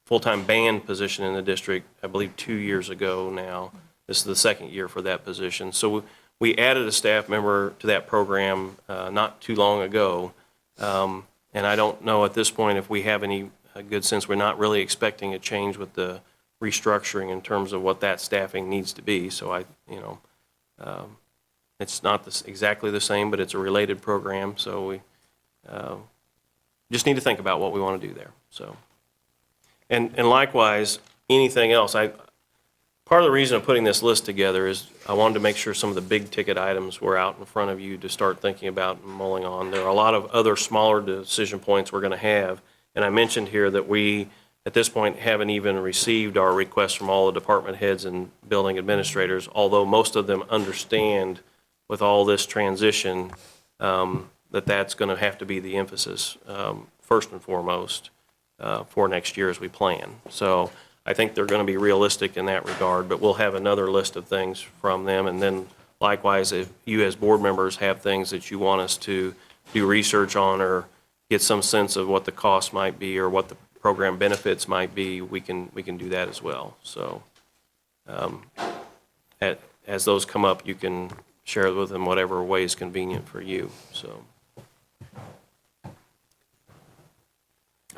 full-time band position in the district, I believe 2 years ago now. This is the second year for that position. So we added a staff member to that program not too long ago. And I don't know at this point if we have any good sense. We're not really expecting a change with the restructuring in terms of what that staffing needs to be. So it's not exactly the same, but it's a related program. So we just need to think about what we want to do there. So, and likewise, anything else. Part of the reason of putting this list together is I wanted to make sure some of the big ticket items were out in front of you to start thinking about and mulling on. There are a lot of other smaller decision points we're going to have, And I mentioned here that we, at this point, haven't even received our requests from all the department heads and building administrators, although most of them understand with all this transition that that's going to have to be the emphasis, first and foremost, for next year as we plan. So I think they're going to be realistic in that regard, but we'll have another list of things from them. And then likewise, if you as board members have things that you want us to do research on or get some sense of what the cost might be or what the program benefits might be, we can do that as well. So as those come up, you can share it with them whatever way is convenient for you. So I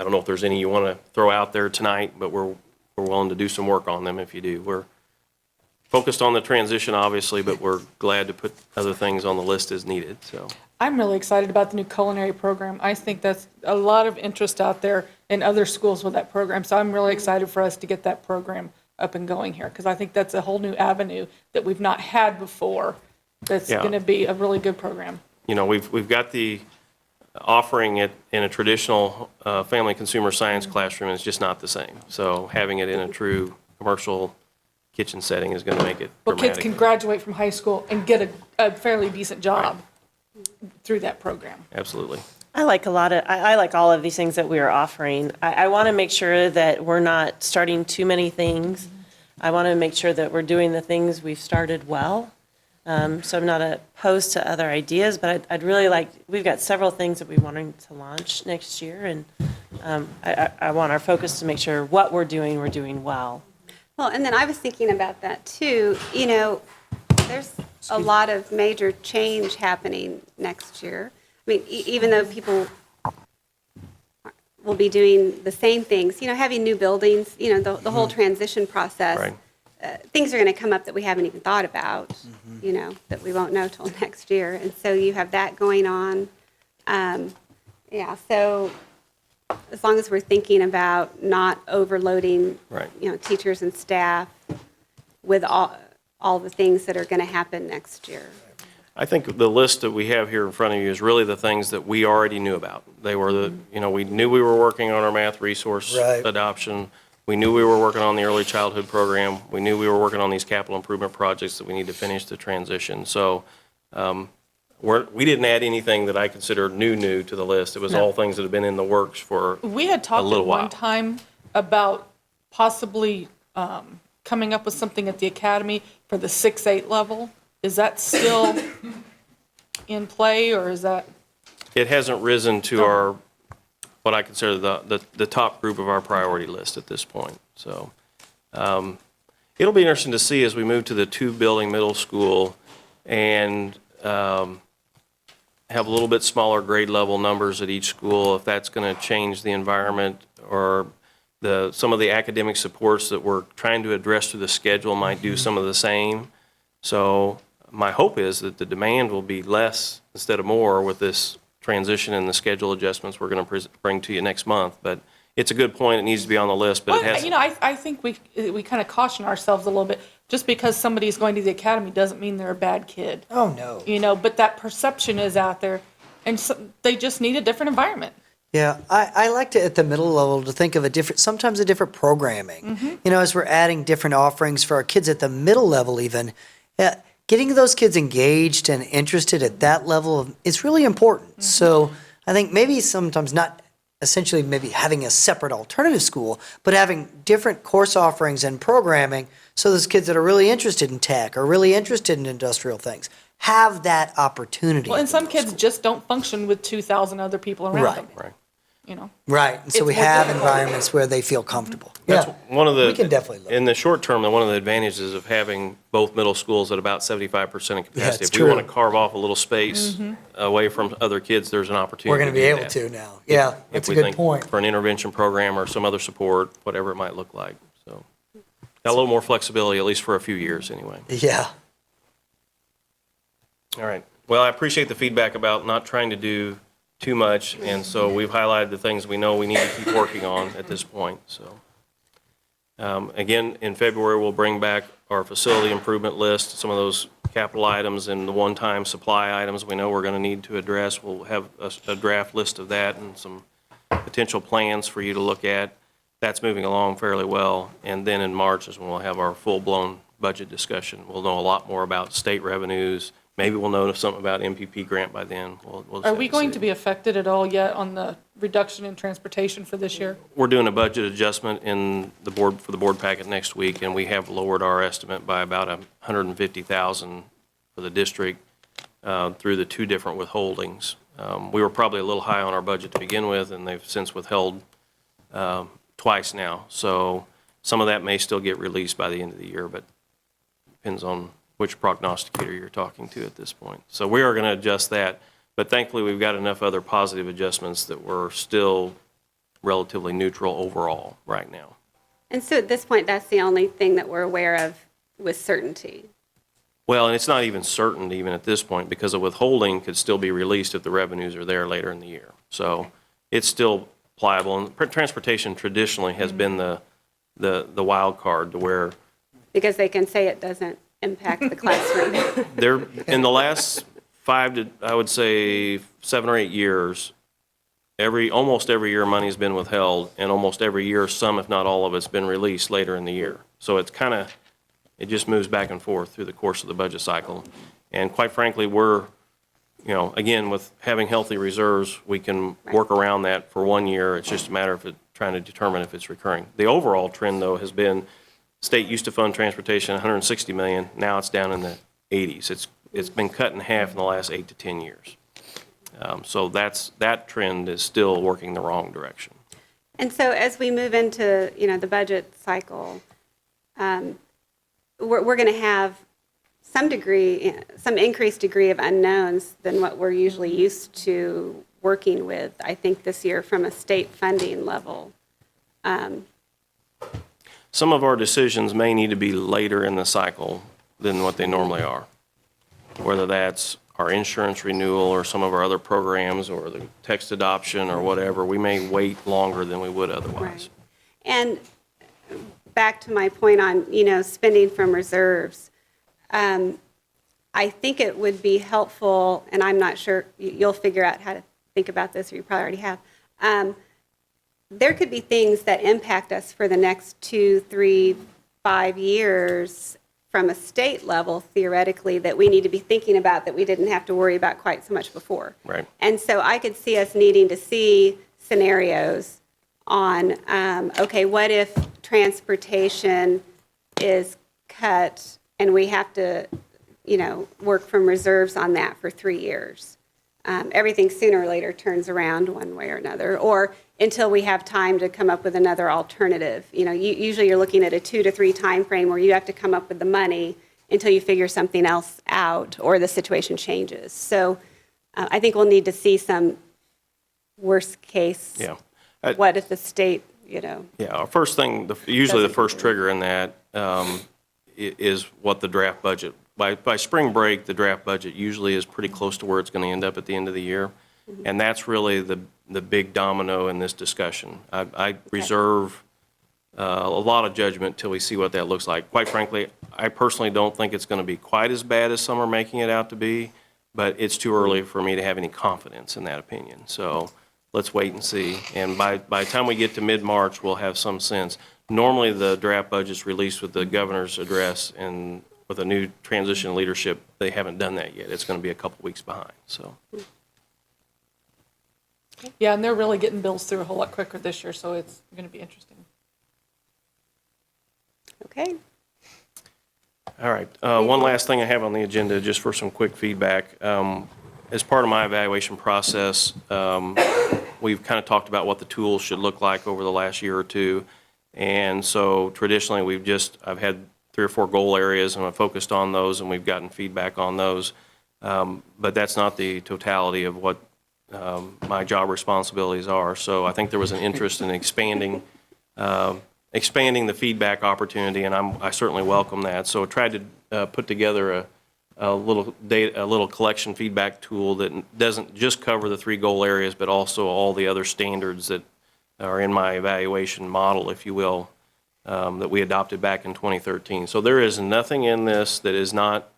don't know if there's any you want to throw out there tonight, but we're willing to do some work on them if you do. We're focused on the transition, obviously, but we're glad to put other things on the list as needed, so. I'm really excited about the new culinary program. I think that's a lot of interest out there in other schools with that program. So I'm really excited for us to get that program up and going here, because I think that's a whole new avenue that we've not had before. That's Yeah. going to be a really good program. You know, we've got the offering it in a traditional family consumer science classroom is just not the same. So having it in a true commercial kitchen setting is going to make it Well, kids dramatic. can graduate from high school and get a fairly decent job through that program. Absolutely. I like I like all of these things that we are offering. I want to make sure that we're not starting too many things. I want to make sure that we're doing the things we've started well. So I'm not opposed to other ideas, but I'd really like, we've got several things that we wanting to launch next year, and I want our focus to make sure what we're doing well. Well, and then I was thinking about that too. You know, there's a lot of major change happening next year. I mean, even though people will be doing the same things, you know, having new buildings, you know, the whole transition process, Right. things are going to come up that we haven't even thought about, you know, that we won't know till next year. And so you have that going on. Yeah, so as long as we're thinking about not overloading, Right. you know, teachers and staff with all the things that are going to happen next year. I think the list that we have here in front of you is really the things that we already knew about. They were you know, we knew we were working on our math resource Right. adoption. We knew we were working on the early childhood program. We knew we were working on these capital improvement projects that we need to finish the transition. So we didn't add anything that I consider new to the list. It was all things that have been in the works for We had a talked little at while. one time about possibly coming up with something at the academy for the 6-8 level. Is that still in play, or is that? It hasn't risen to our, what I consider the top group of our priority list at this point. So it'll be interesting to see as we move to the 2-building middle school and have a little bit smaller grade level numbers at each school, if that's going to change the environment, or some of the academic supports that we're trying to address through the schedule might do some of the same. So my hope is that the demand will be less instead of more with this transition and the schedule adjustments we're going to bring to you next month. But it's a good point. It needs to be on the list, but it Well, hasn't. you know, I think we kind of caution ourselves a little bit. Just because somebody's going to the academy doesn't mean they're a bad kid. Oh, no. You know, but that perception is out there, and so they just need a different environment. Yeah, I like to, at the middle level, to think of sometimes a different programming. You know, as we're adding different offerings for our kids at the middle level even, getting those kids engaged and interested at that level is really important. So I think maybe sometimes not essentially maybe having a separate alternative school, but having different course offerings and programming so those kids that are really interested in tech or really interested in industrial things have that opportunity. Well, at and the some middle kids school. just don't function with 2,000 other people around Right. them. Right. You know, Right, and so It's we more have difficult. environments where they feel comfortable. That's Yeah, one of the. we can definitely look. In the short term, one of the advantages of having both middle schools at about 75% of capacity. it's If we want to true. carve off a little space away from other kids, there's an opportunity. We're going to be do able that. to now. Yeah, If that's a we good think point. For an intervention program or some other support, whatever it might look like. So got a little more flexibility, at least for a few years anyway. Yeah. All right. Well, I appreciate the feedback about not trying to do too much, and so we've highlighted the things we know we need to keep working on at this point. So again, in February, we'll bring back our facility improvement list, some of those capital items and the one-time supply items we know we're going to need to address. We'll have a draft list of that and some potential plans for you to look at. That's moving along fairly well. And then in March is when we'll have our full-blown budget discussion. We'll know a lot more about state revenues. Maybe we'll know something about MPP grant by then. We'll Are we see. going to be affected at all yet on the reduction in transportation for this year? We're doing a budget adjustment in the board, for the board packet next week, and we have lowered our estimate by about $150,000 for the district through the two different withholdings. We were probably a little high on our budget to begin with, and they've since withheld twice now. So some of that may still get released by the end of the year, but depends on which prognosticator you're talking to at this point. So we are going to adjust that, but thankfully we've got enough other positive adjustments that we're still relatively neutral overall right now. And so at this point, that's the only thing that we're aware of with certainty. Well, and it's not even certain even at this point, because a withholding could still be released if the revenues are there later in the year. So it's still pliable, and transportation traditionally has been the wild card to where Because they can say it doesn't impact the classroom. there, in the last 5 to, I would say, 7 or 8 years, almost every year money's been withheld, and almost every year, some if not all of it's been released later in the year. So it's kind of, it just moves back and forth through the course of the budget cycle. And quite frankly, we're, again, with having healthy reserves, we can work around that for 1 year. It's just a matter of trying to determine if it's recurring. The overall trend, though, has been state used to fund transportation $160 million. Now it's down in the 80s. It's been cut in half in the last 8 to 10 years. So that trend is still working the wrong direction. And so as we move into, the budget cycle, we're going to have some increased degree of unknowns than what we're usually used to working with, I think, this year from a state funding level. Some of our decisions may need to be later in the cycle than what they normally are, whether that's our insurance renewal or some of our other programs or the text adoption or whatever. We may wait longer than we would otherwise. Right. And back to my point on, spending from reserves, I think it would be helpful, and I'm not sure, you'll figure out how to think about this, or you probably already have. There could be things that impact us for the next 2, 3, 5 years from a state level, theoretically, that we need to be thinking about that we didn't have to worry about quite so much before. Right. And so I could see us needing to see scenarios on, okay, what if transportation is cut and we have to, work from reserves on that for 3 years? Everything sooner or later turns around one way or another, or until we have time to come up with another alternative. Usually you're looking at a 2 to 3 time frame where you have to come up with the money until you figure something else out or the situation changes. So I think we'll need to see some worst case. Yeah. What if the state, Yeah, our first thing, usually the first trigger in that is what the draft budget. By spring break, the draft budget usually is pretty close to where it's going to end up at the end of the year. And that's really the big domino in this discussion. I reserve a lot of judgment till we see what that looks like. Quite frankly, I personally don't think it's going to be quite as bad as some are making it out to be, but it's too early for me to have any confidence in that opinion. So let's wait and see. And by the time we get to mid-March, we'll have some sense. Normally, the draft budget's released with the governor's address, and with a new transition leadership, they haven't done that yet. It's going to be a couple weeks behind, so. Yeah, and they're really getting bills through a whole lot quicker this year, so it's going to be interesting. okay. All right. One last thing I have on the agenda, just for some quick feedback. As part of my evaluation process, we've kind of talked about what the tools should look like over the last year or two. And so traditionally, I've had 3 or 4 goal areas, and I've focused on those, and we've gotten feedback on those. But that's not the totality of what my job responsibilities are. So I think there was an interest in expanding the feedback opportunity, and I certainly welcome that. So I tried to put together a little collection feedback tool that doesn't just cover the 3 goal areas, but also all the other standards that are in my evaluation model, if you will, that we adopted back in 2013. So there is nothing in this that is not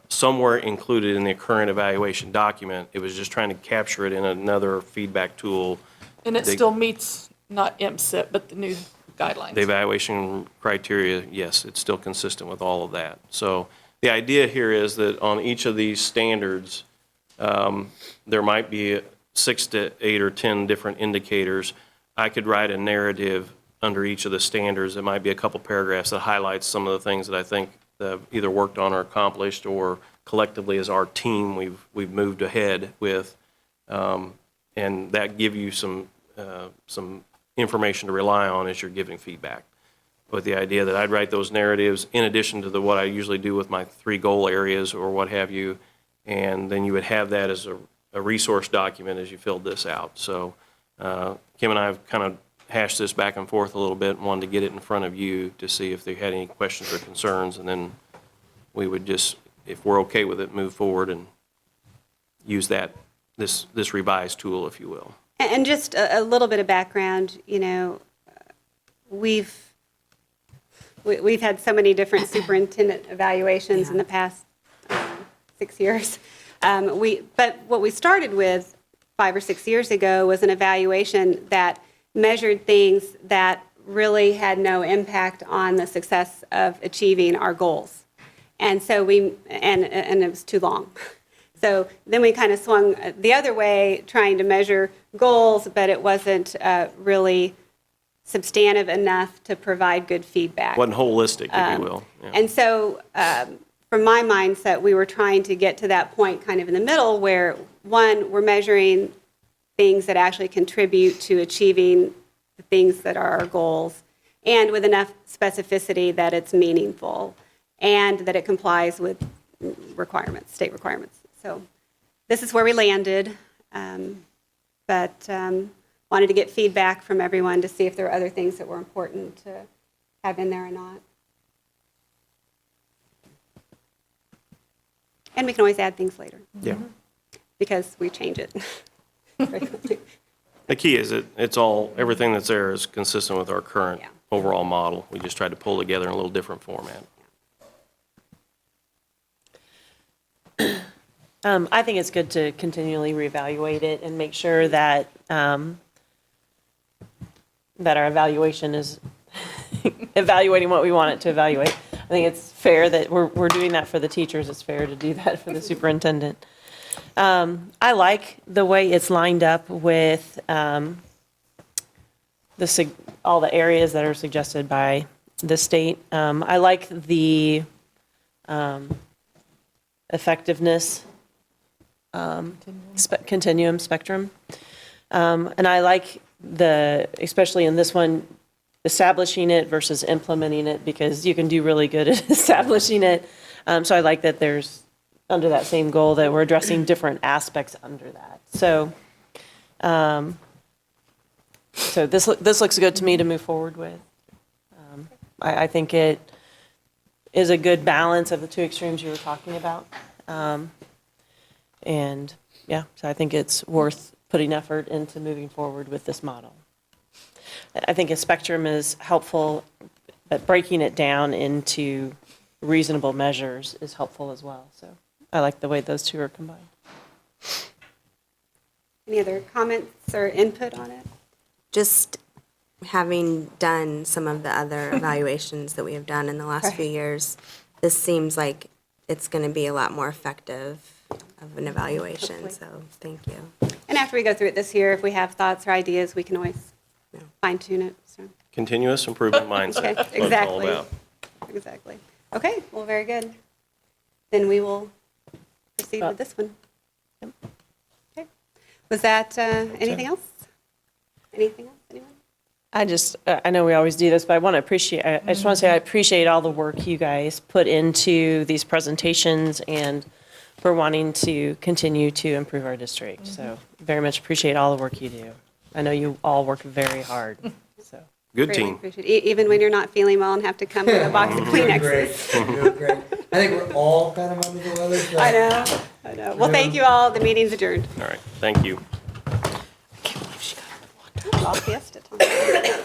somewhere included in the current evaluation document. It was just trying to capture it in another feedback tool And it They- still meets not MSIP, but the new guidelines. The evaluation criteria, yes, it's still consistent with all of that. So the idea here is that on each of these standards, there might be 6 to 8 or 10 different indicators. I could write a narrative under each of the standards. It might be a couple paragraphs that highlights some of the things that I think that I've either worked on or accomplished, or collectively as our team, we've moved ahead with. And that give you some information to rely on as you're giving feedback. With the idea that I'd write those narratives in addition to what I usually do with my 3 goal areas or what have you, and then you would have that as a resource document as you filled this out. So Kim and I have kind of hashed this back and forth a little bit and wanted to get it in front of you to see if they had any questions or concerns, and then we would just, if we're okay with it, move forward and use this revised tool, if you will. And just a little bit of background, you know, we've had so many different superintendent evaluations in the past 6 years. But what we started with 5 or 6 years ago was an evaluation that measured things that really had no impact on the success of achieving our goals. And so and it was too long. So then we kind of swung the other way, trying to measure goals, but it wasn't really substantive enough to provide good feedback. Wasn't holistic, if you will. Yeah. And so from my mindset, we were trying to get to that point kind of in the middle where, one, we're measuring things that actually contribute to achieving the things that are our goals, and with enough specificity that it's meaningful and that it complies with requirements, state requirements. So this is where we landed, but wanted to get feedback from everyone to see if there were other things that were important to have in there or not. And we can always add things later. Yeah. Because we change it frequently. The key is that everything that's there is consistent with our current Yeah. overall model. We just tried to pull together in a little different format. I think it's good to continually reevaluate it and make sure that, that our evaluation is evaluating what we want it to evaluate. I think it's fair that we're doing that for the teachers. It's fair to do that for the superintendent. I like the way it's lined up with all the areas that are suggested by the state. I like the effectiveness continuum spectrum. And I like especially in this one, establishing it versus implementing it, because you can do really good at establishing it. So I like that there's, under that same goal, that we're addressing different aspects under that. So, so this looks good to me to move forward with. I think it is a good balance of the two extremes you were talking about. And yeah, so I think it's worth putting effort into moving forward with this model. I think a spectrum is helpful, but breaking it down into reasonable measures is helpful as well. So I like the way those two are combined. Any other comments or input on it? Just having done some of the other evaluations that we have done in the last few years, this seems like it's going to be a lot more effective of an evaluation, so thank you. And after we go through it this year, if we have thoughts or ideas, we can always fine tune it. So. Continuous improvement mindset. Okay, That's what it's all exactly. about. Exactly. Okay, well, very good. Then we will proceed with this one. Okay. Was that anything else? Anything else, anyone? I know we always do this, but I just want to say I appreciate all the work you guys put into these presentations and for wanting to continue to improve our district. So very much appreciate all the work you do. I know you all work very hard, so. Good Greatly team. appreciate it. Even when you're not feeling well and have to come with a box of Kleenexes. You're doing great. I think we're all kind of under the weather. So. I know. Well, thank you all. The meeting's adjourned. All right, thank you. All fiesta time.